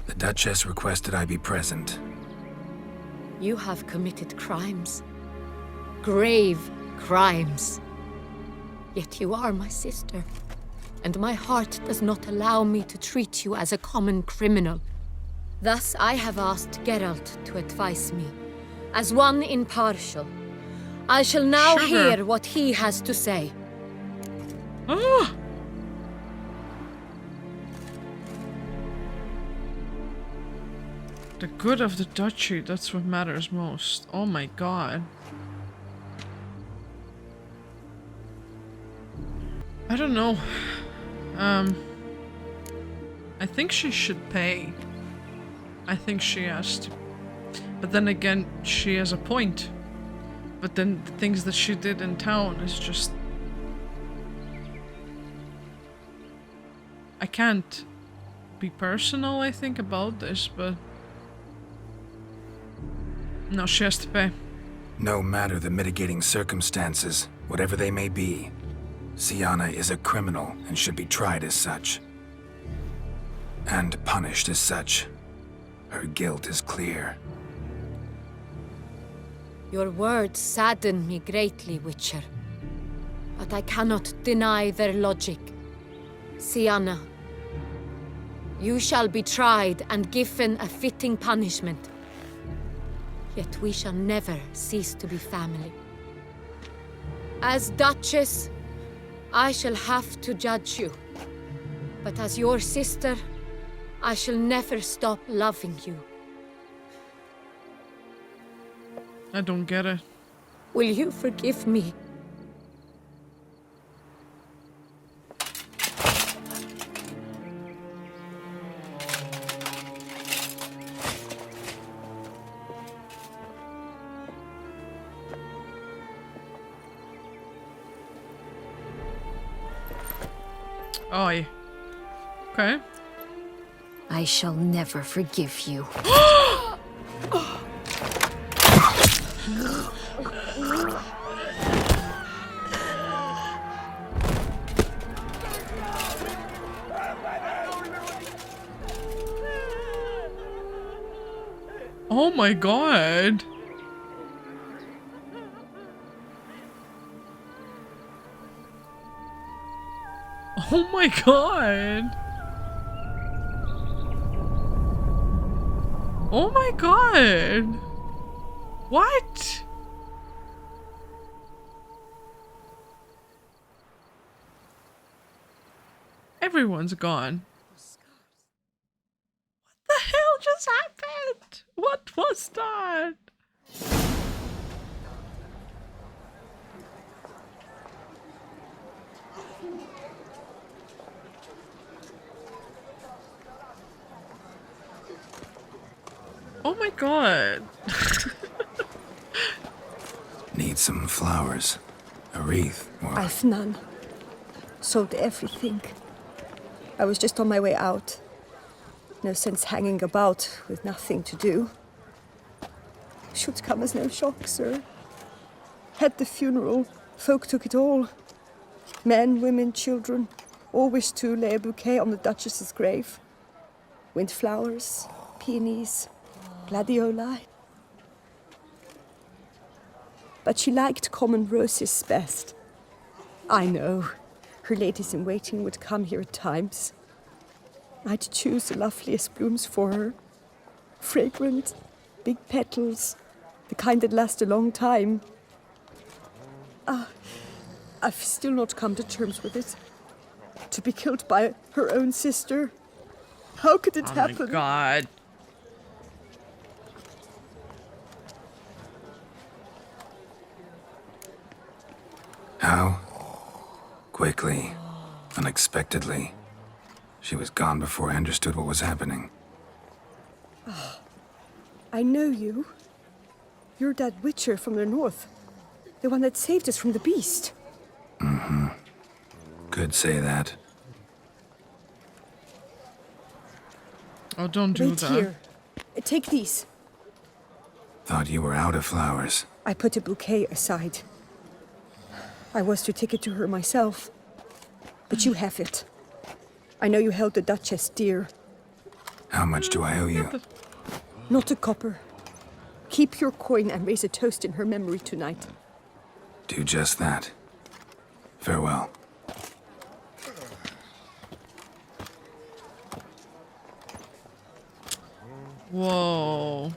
The Duchess requested I be present. You have committed crimes. Grave crimes. Yet you are my sister. And my heart does not allow me to treat you as a common criminal. Thus I have asked Geralt to advise me, as one impartial. I shall now Sugar. hear what he has to say. Oh. The good of the duchy, that's what matters most. Oh my god. I don't know. I think she should pay. I think she has to. But then again, she has a point. But then the things that she did in town is just... I can't be personal, I think, about this, but No, she has to pay. No matter the mitigating circumstances, whatever they may be, Siana is a criminal and should be tried as such. And punished as such. Her guilt is clear. Your words sadden me greatly, Witcher. But I cannot deny their logic. Siana, you shall be tried and given a fitting punishment. Yet we shall never cease to be family. As Duchess, I shall have to judge you. But as your sister, I shall never stop loving you. I don't get it. Will you forgive me? Oh, yeah. Okay. I shall never forgive you. Oh my god. Oh my god. Oh my god. What? Everyone's gone. What the hell just happened? What was that? Oh my god. Need some flowers. A wreath, or... I've none. Sold everything. I was just on my way out. No sense hanging about with nothing to do. Should come as no shock, sir. At the funeral, folk took it all. Men, women, children, all wished to lay a bouquet on the Duchess's grave. Windflowers, peonies, gladioli. But she liked common roses best. I know. Her ladies-in-waiting would come here at times. I'd choose the loveliest blooms for her. Fragrant, big petals, the kind that last a long time. I've still not come to terms with it. To be killed by her own sister. How could it happen? Oh my god. How? Quickly. Unexpectedly. She was gone before I understood what was happening. I know you. You're that Witcher from the north. The one that saved us from the beast. Mm-hmm. Could say that. Oh, don't do Wait that. here. Take these. Thought you were out of flowers. I put a bouquet aside. I was to take it to her myself. But you have it. I know you held the Duchess dear. How much do I owe you? Not a copper. Keep your coin and raise a toast in her memory tonight. Do just that. Farewell. Whoa.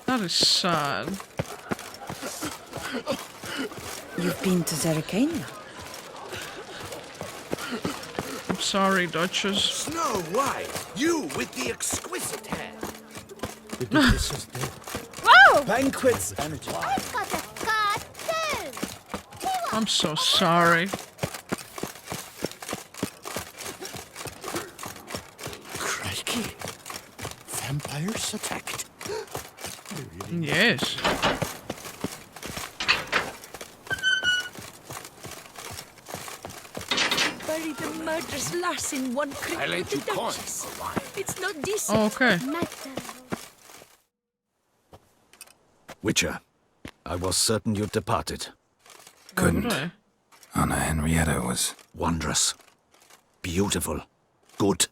That is sad. You've been to Zerrikania? I'm sorry, Duchess. Snow White, you with the exquisite hair. The Duchess is dead. Whoa! Banquet's energy. I've got a scar too. I'm so sorry. Crikey. Vampires attacked. Yes. bury the murderous lass in one crypt I let with the you coin Duchess. for wine. It's not decent. Okay. Witcher, I was certain you'd departed. Couldn't. Right. Anna Henrietta was Wondrous. Beautiful. Good.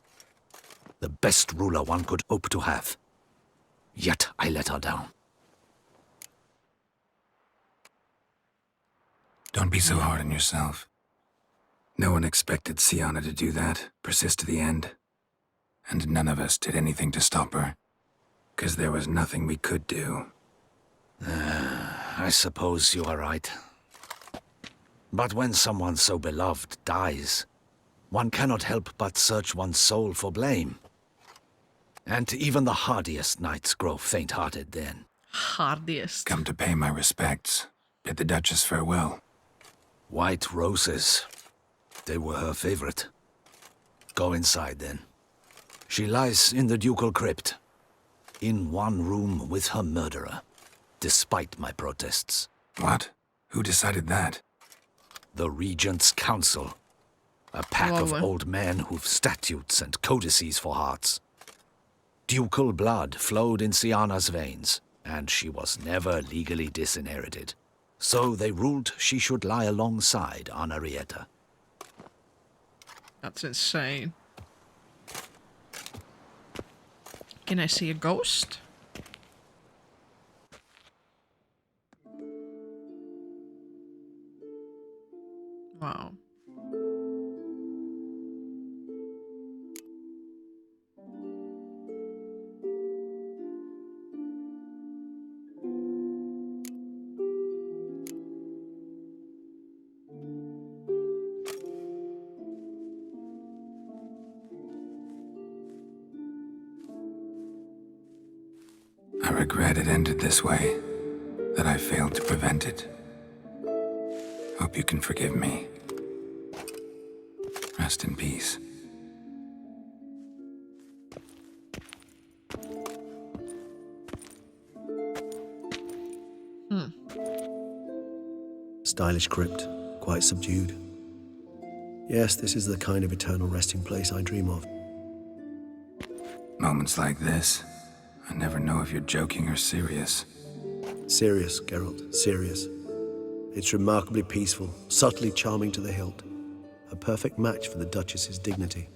The best ruler one could hope to have. Yet I let her down. Don't be so hard on yourself. No one expected Sienna to do that, persist to the end. And none of us did anything to stop her. 'Cause there was nothing we could do. I suppose you are right. But when someone so beloved dies, one cannot help but search one's soul for blame. And even the hardiest knights grow faint-hearted then. Hardiest. Come to pay my respects. Bid the Duchess farewell. White roses. They were her favorite. Go inside then. She lies in the ducal crypt, in one room with her murderer, despite my protests. What? Who decided that? The Regent's Council. A pack of old men who've statutes and codices for hearts. Ducal blood flowed in Sienna's veins, and she was never legally disinherited. So they ruled she should lie alongside Anna Henrietta. That's insane. Can I see a ghost? Wow. I regret it ended this way, that I failed to prevent it. Hope you can forgive me. Rest in peace. Stylish crypt, quite subdued. Yes, this is the kind of eternal resting place I dream of. Moments like this, I never know if you're joking or serious. Serious, Geralt, serious. It's remarkably peaceful, subtly charming to the hilt. A perfect match for the Duchess's dignity.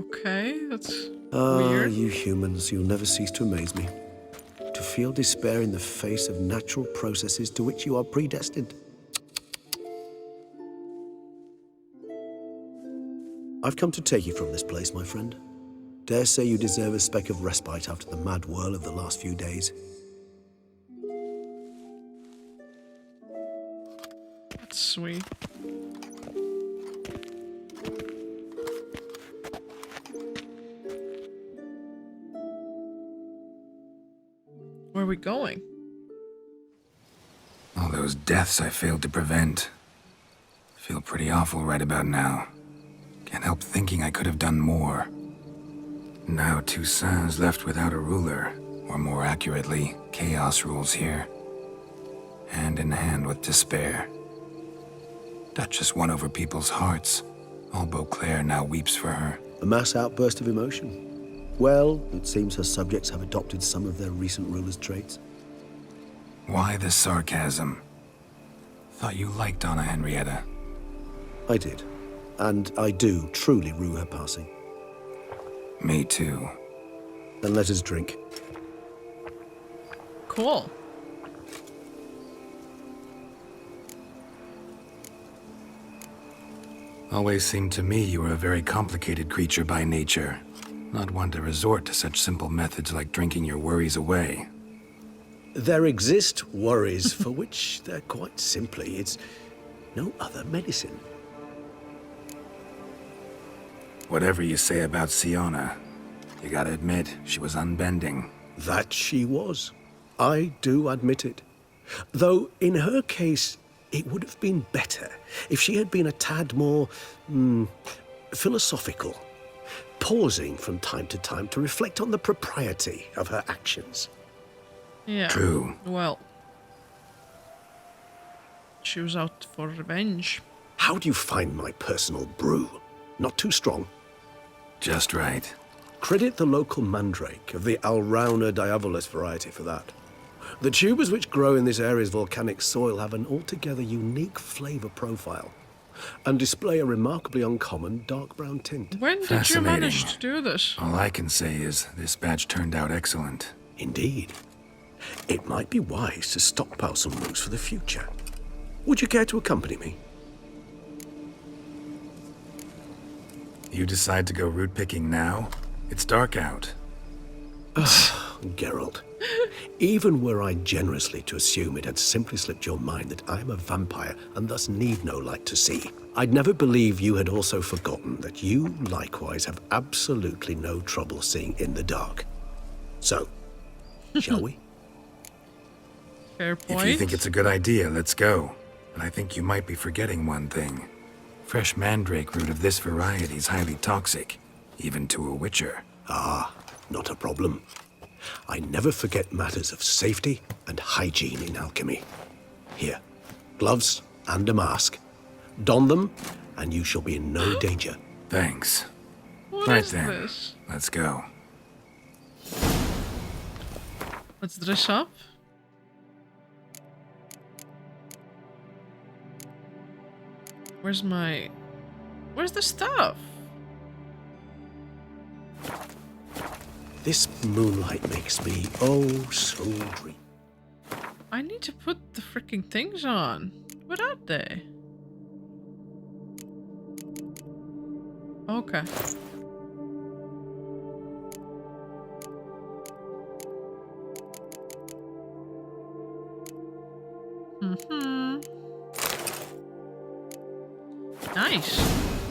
Okay, that's Ah, weird. you humans, you'll never cease to amaze me. To feel despair in the face of natural processes to which you are predestined. I've come to take you from this place, my friend. Dare say you deserve a speck of respite after the mad whirl of the last few days. That's sweet. Where are we going? All those deaths I failed to prevent. Feel pretty awful right about now. Can't help thinking I could have done more. Now Toussaint's left without a ruler, or more accurately, chaos rules here. Hand in hand with despair. Duchess won over people's hearts. All Beauclair now weeps for her. A mass outburst of emotion. Well, it seems her subjects have adopted some of their recent ruler's traits. Why the sarcasm? Thought you liked Anna Henrietta. I did. And I do truly rue her passing. Me too. Then let us drink. Cool. Always seemed to me you were a very complicated creature by nature. Not one to resort to such simple methods like drinking your worries away. There exist worries for which they're quite simply, it's no other medicine. Whatever you say about Sienna, you gotta admit, she was unbending. That she was. I do admit it. Though, in her case, it would have been better if she had been a tad more, philosophical, pausing from time to time to reflect on the propriety of her actions. Yeah. True. Well, she was out for revenge. How do you find my personal brew? Not too strong? Just right. Credit the local mandrake of the Alrauna diavolus variety for that. The tubers which grow in this area's volcanic soil have an altogether unique flavour profile and display a remarkably uncommon dark brown tint. When did you manage to do this? All I can say is this batch turned out excellent. Indeed. It might be wise to stockpile some roots for the future. Would you care to accompany me? You decide to go root picking now? It's dark out. Geralt, even were I generously to assume it had simply slipped your mind that I am a vampire and thus need no light to see, I'd never believe you had also forgotten that you likewise have absolutely no trouble seeing in the dark. So, shall we? Fair point. If you think it's a good idea, let's go. But I think you might be forgetting one thing. Fresh mandrake root of this variety is highly toxic, even to a witcher. Ah, not a problem. I never forget matters of safety and hygiene in alchemy. Here, gloves and a mask. Don them, and you shall be in no danger. Thanks. What Right is then, this? let's go. Let's dress up. Where's the stuff? This moonlight makes me oh so dreamy. I need to put the freaking things on. What are they? Okay. Nice.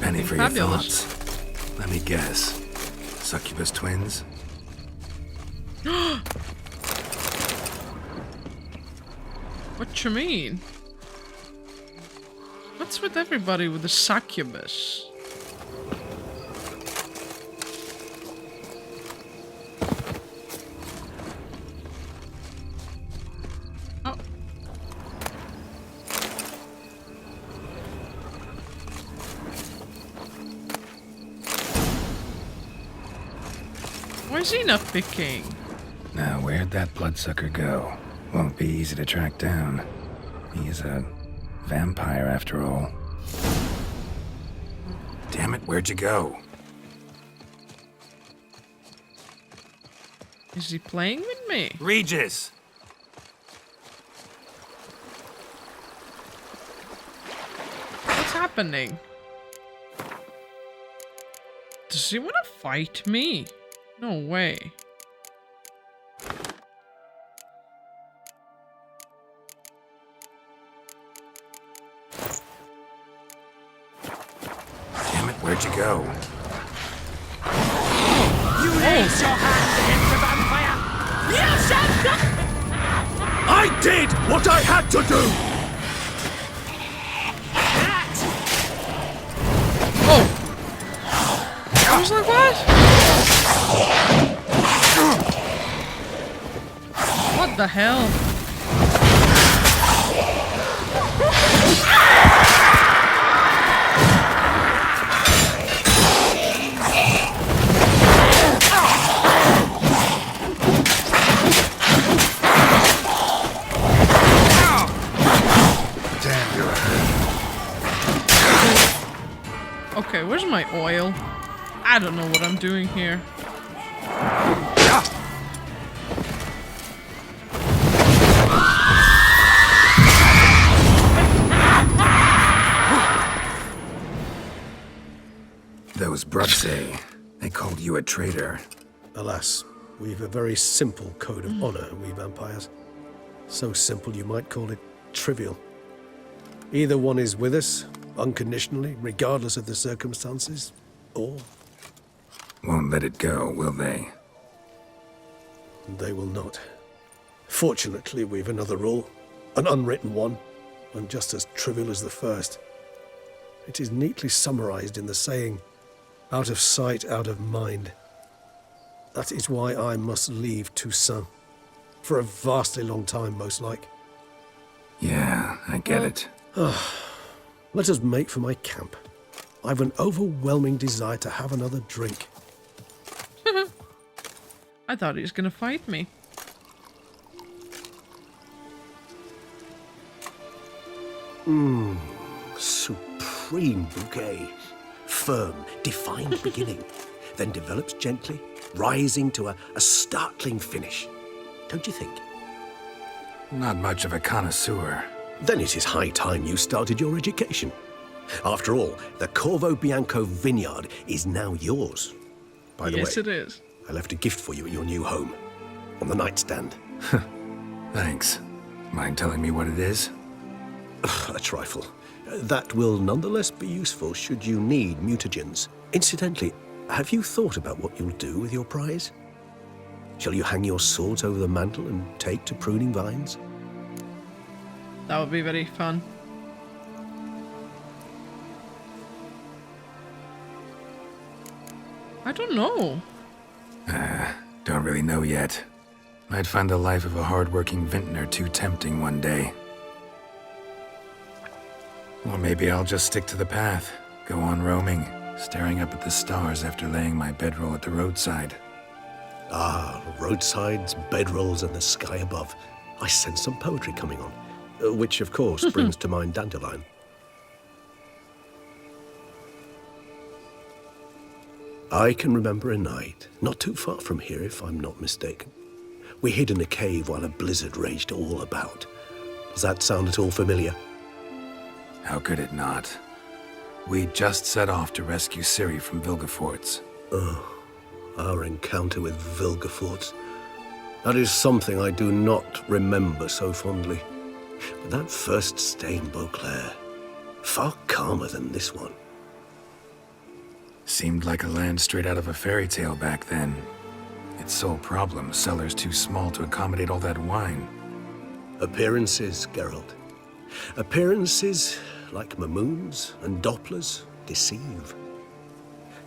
Penny for your Fabulous. thoughts. Let me guess. Succubus twins? What you mean? What's with everybody with the succubus? Oh. Why is he not picking? Now, where'd that bloodsucker go? Won't be easy to track down. He's a vampire after all. Damn it, where'd you go? Is he playing with me? Regis! What's happening? Does he want to fight me? No way. Damn it, where'd you go? You raise your hand against the vampire! You shall not! I did what I had to do! I was like, what? What the hell? Okay, where's my oil? I don't know what I'm doing here. Those Bruxay, they called you a traitor. Alas, we've a very simple code of honor, we vampires. So simple you might call it trivial. Either one is with us, unconditionally, regardless of the circumstances, or Won't let it go, will they? they will not. Fortunately, we've another rule, an unwritten one, and just as trivial as the first. It is neatly summarized in the saying, out of sight, out of mind. That is why I must leave Toussaint. For a vastly long time, most like. Yeah, I get it. Let us make for my camp. I've an overwhelming desire to have another drink. I thought he was gonna fight me. Supreme bouquet. Firm, defined beginning, then develops gently, rising to a startling finish. Don't you think? Not much of a connoisseur. Then it is high time you started your education. After all, the Corvo Bianco vineyard is now yours. By the way, Yes, it is. I left a gift for you at your new home. On the nightstand. Thanks. Mind telling me what it is? A trifle. That will nonetheless be useful should you need mutagens. Incidentally, have you thought about what you'll do with your prize? Shall you hang your swords over the mantle and take to pruning vines? That would be very fun. I don't know. Don't really know yet. Might find the life of a hard-working vintner too tempting one day. Or maybe I'll just stick to the path, go on roaming, staring up at the stars after laying my bedroll at the roadside. Ah, roadsides, bedrolls, and the sky above. I sense some poetry coming on, which, of course, brings to mind Dandelion. I can remember a night, not too far from here if I'm not mistaken. We hid in a cave while a blizzard raged all about. Does that sound at all familiar? How could it not? We just set off to rescue Ciri from Vilgefortz. Oh, our encounter with Vilgefortz. That is something I do not remember so fondly. But that first stay in Beauclair, far calmer than this one. Seemed like a land straight out of a fairy tale back then. Its sole problem, cellars too small to accommodate all that wine. Appearances, Geralt. Appearances, like Mamoons and Dopplers, deceive.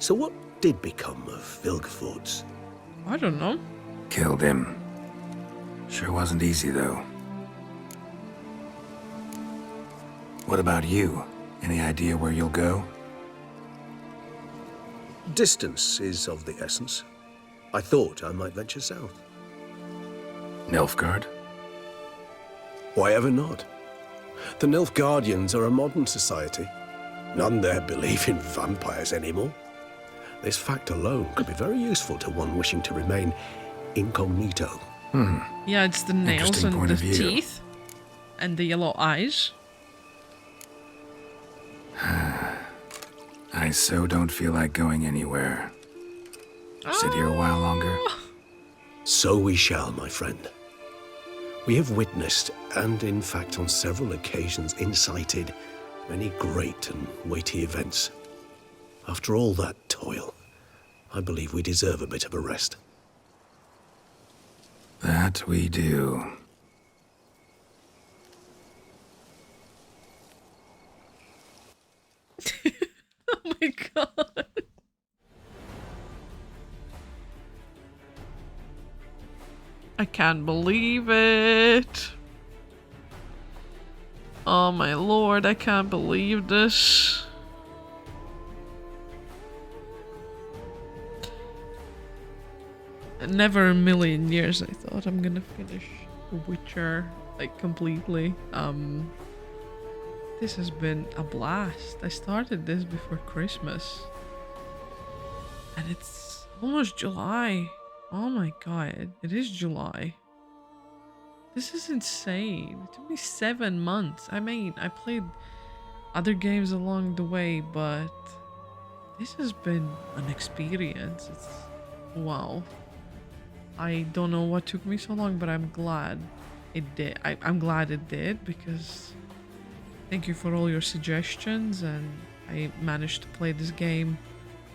So what did become of Vilgefortz? I don't know. Killed him. Sure wasn't easy, though. What about you? Any idea where you'll go? Distance is of the essence. I thought I might venture south. Nilfgaard? Why ever not? The Nilfgaardians are a modern society. None there believe in vampires anymore. This fact alone could be very useful to one wishing to remain incognito. Yeah, it's the nails Interesting and point the of view. teeth. And the yellow eyes. I so don't feel like going anywhere. Sit here a while longer? So we shall, my friend. We have witnessed, and in fact on several occasions incited, many great and weighty events. After all that toil, I believe we deserve a bit of a rest. That we do. Oh my god. I can't believe it. Oh my lord, I can't believe this. Never a million years I thought I'm gonna finish Witcher like completely. This has been a blast. I started this before Christmas. And it's almost July. Oh my god, it is July. This is insane. It took me 7 months. I mean, I played other games along the way, but this has been an experience. It's wow. I don't know what took me so long, but I'm glad it did. I'm glad it did, because thank you for all your suggestions, and I managed to play this game.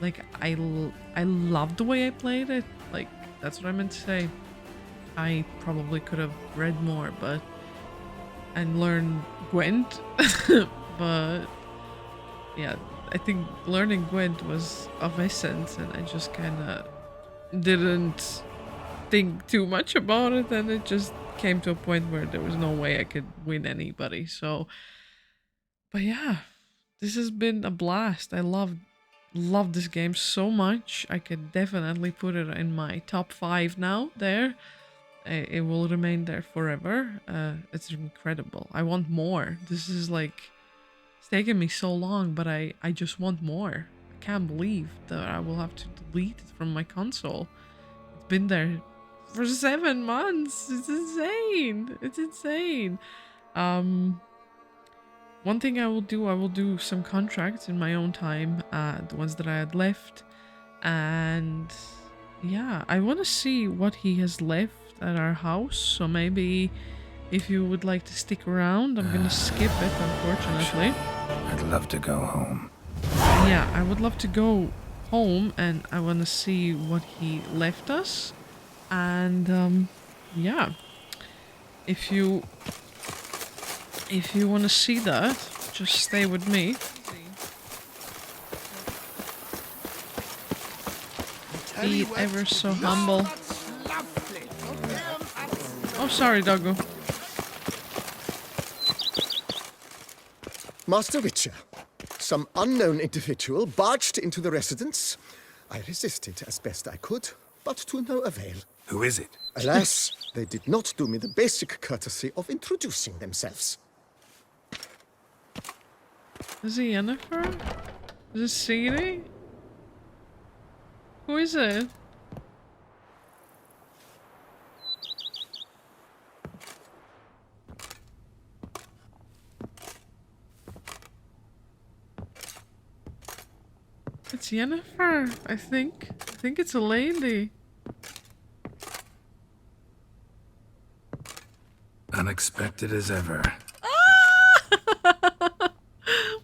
Like, I loved the way I played it. Like, that's what I meant to say. I probably could have read more, but and learned Gwent. But yeah, I think learning Gwent was of essence, and I just kind of didn't think too much about it, and it just came to a point where there was no way I could win anybody. So, but yeah, this has been a blast. I love this game so much. I could definitely put it in my top 5 now there. It will remain there forever. It's incredible. I want more. This is like, it's taken me so long, but I just want more. I can't believe that I will have to delete it from my console. It's been there for 7 months. It's insane. It's insane. One thing I will do some contracts in my own time, the ones that I had left, and yeah, I want to see what he has left at our house, so maybe if you would like to stick around, I'm gonna skip it, unfortunately. I'd love to go home. Yeah, I would love to go home, and I want to see what he left us, and yeah, if you want to see that, just stay with me. Be ever so humble. Oh, sorry, Doggo. Master Witcher, some unknown individual barged into the residence. I resisted as best I could, but to no avail. Who is it? Alas, they did not do me the basic courtesy of introducing themselves. Is it Yennefer? Is it Ciri? Who is it? It's Yennefer, I think. I think it's a lady. Unexpected as ever.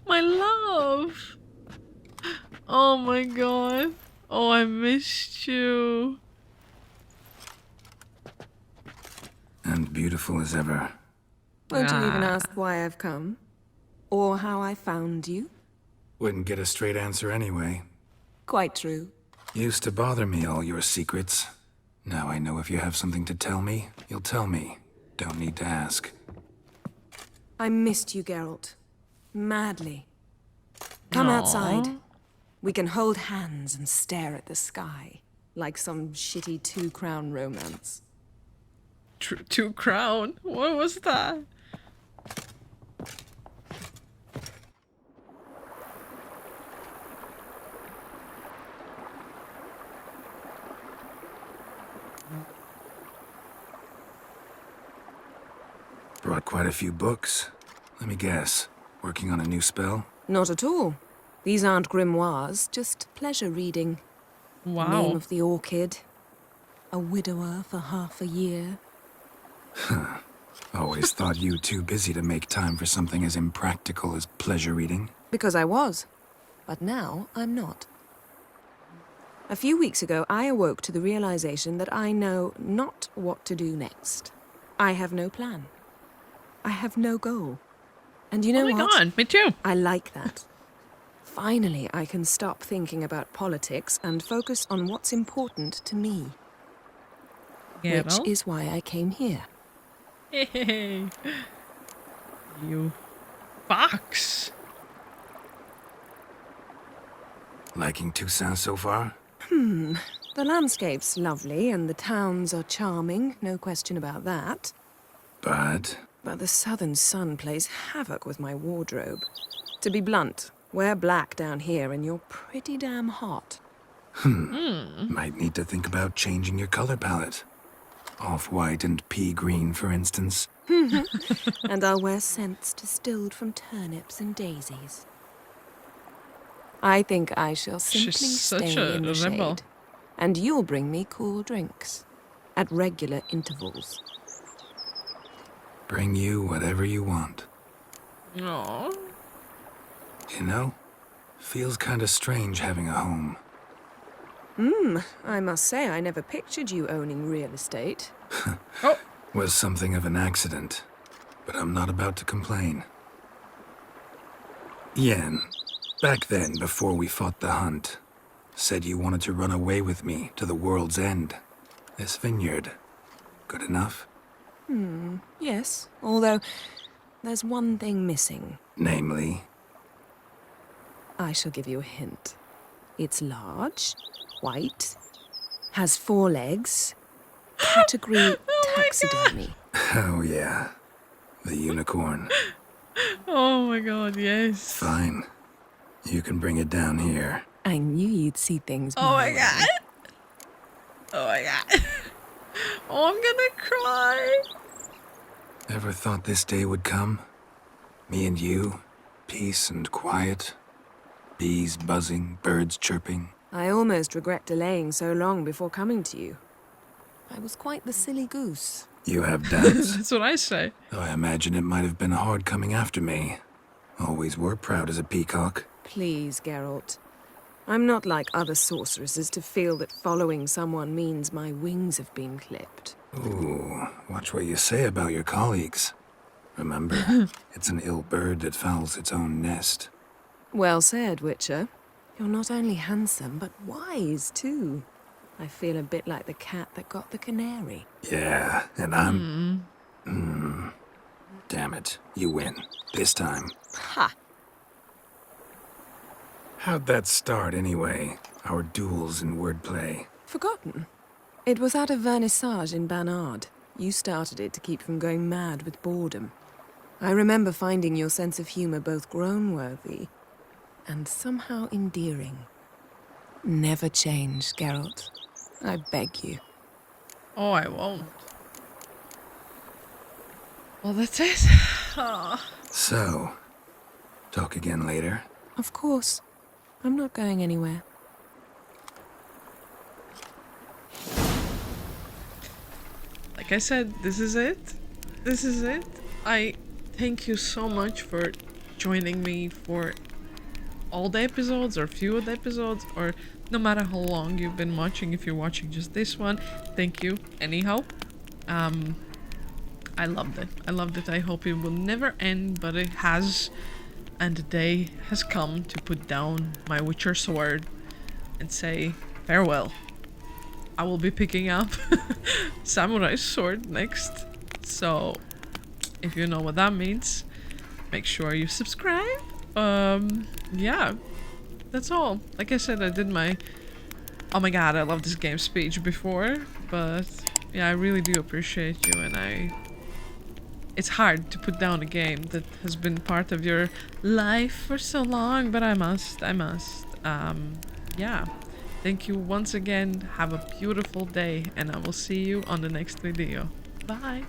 My love! Oh my god. Oh, I missed you. And beautiful as ever. Won't you even ask why I've come? Or how I found you? Wouldn't get a straight answer anyway. Quite true. Used to bother me, all your secrets. Now I know if you have something to tell me, you'll tell me. Don't need to ask. I missed you, Geralt. Madly. Come outside. We can hold hands and stare at the sky. Like some shitty 2 Crown romance. 2 Crown? What was that? Brought quite a few books. Let me guess. Working on a new spell? Not at all. These aren't grimoires, just pleasure reading. Wow. Name of the Orchid. A widower for half a year. Always thought you too busy to make time for something as impractical as pleasure reading. Because I was. But now I'm not. A few weeks ago, I awoke to the realization that I know not what to do next. I have no plan. I have no goal. And you know what? Oh my god, me too. I like that. Finally, I can stop thinking about politics and focus on what's important to me. Which is why I came here. Hey, you fox. Liking Toussaint so far? The landscape's lovely and the towns are charming, no question about that. But the southern sun plays havoc with my wardrobe. To be blunt, wear black down here and you're pretty damn hot. Might need to think about changing your color palette. Off-white and pea green, for instance. And I'll wear scents distilled from turnips and daisies. I think I shall simply She's such stay in a the rebel. shade. And you'll bring me cool drinks. At regular intervals. Bring you whatever you want. Aww. You know, feels kinda strange having a home. I must say I never pictured you owning real estate. Was something of an accident, but I'm not about to complain. Yen, back then, before we fought the hunt, said you wanted to run away with me to the world's end. This vineyard. Good enough? Yes, although there's one thing missing. Namely? I shall give you a hint. It's large, white, has 4 legs, category taxidermy. Oh, yeah. The unicorn. Oh my god, yes. Fine. You can bring it down here. I knew you'd see things. Oh my god. Oh my god. Oh, I'm gonna cry. Ever thought this day would come? Me and you, peace and quiet. Bees buzzing, birds chirping. I almost regret delaying so long before coming to you. I was quite the silly goose. You have doubts? That's what I say. Though I imagine it might have been hard coming after me. Always were proud as a peacock. Please, Geralt. I'm not like other sorceresses to feel that following someone means my wings have been clipped. Ooh, watch what you say about your colleagues. Remember, it's an ill bird that fouls its own nest. Well said, Witcher. You're not only handsome, but wise, too. I feel a bit like the cat that got the canary. Yeah, and I'm... Damn it, you win. This time. Ha! How'd that start, anyway? Our duels in wordplay. Forgotten. It was at a vernissage in Banard. You started it to keep from going mad with boredom. I remember finding your sense of humor both groan-worthy and somehow endearing. Never change, Geralt. I beg you. Oh, I won't. Well, that's it. Oh. So, talk again later? Of course. I'm not going anywhere. Like I said, this is it. This is it. I thank you so much for joining me for all the episodes or few of the episodes, or no matter how long you've been watching. If you're watching just this one, thank you anyhow. I loved it. I loved it. I hope it will never end, but it has. And the day has come to put down my Witcher sword and say farewell. I will be picking up Samurai's sword next. So, if you know what that means, make sure you subscribe. Yeah, that's all. Like I said, I did my oh my god, I love this game speech before, but yeah, I really do appreciate you, and it's hard to put down a game that has been part of your life for so long, but I must. Yeah. Thank you once again. Have a beautiful day, and I will see you on the next video. Bye.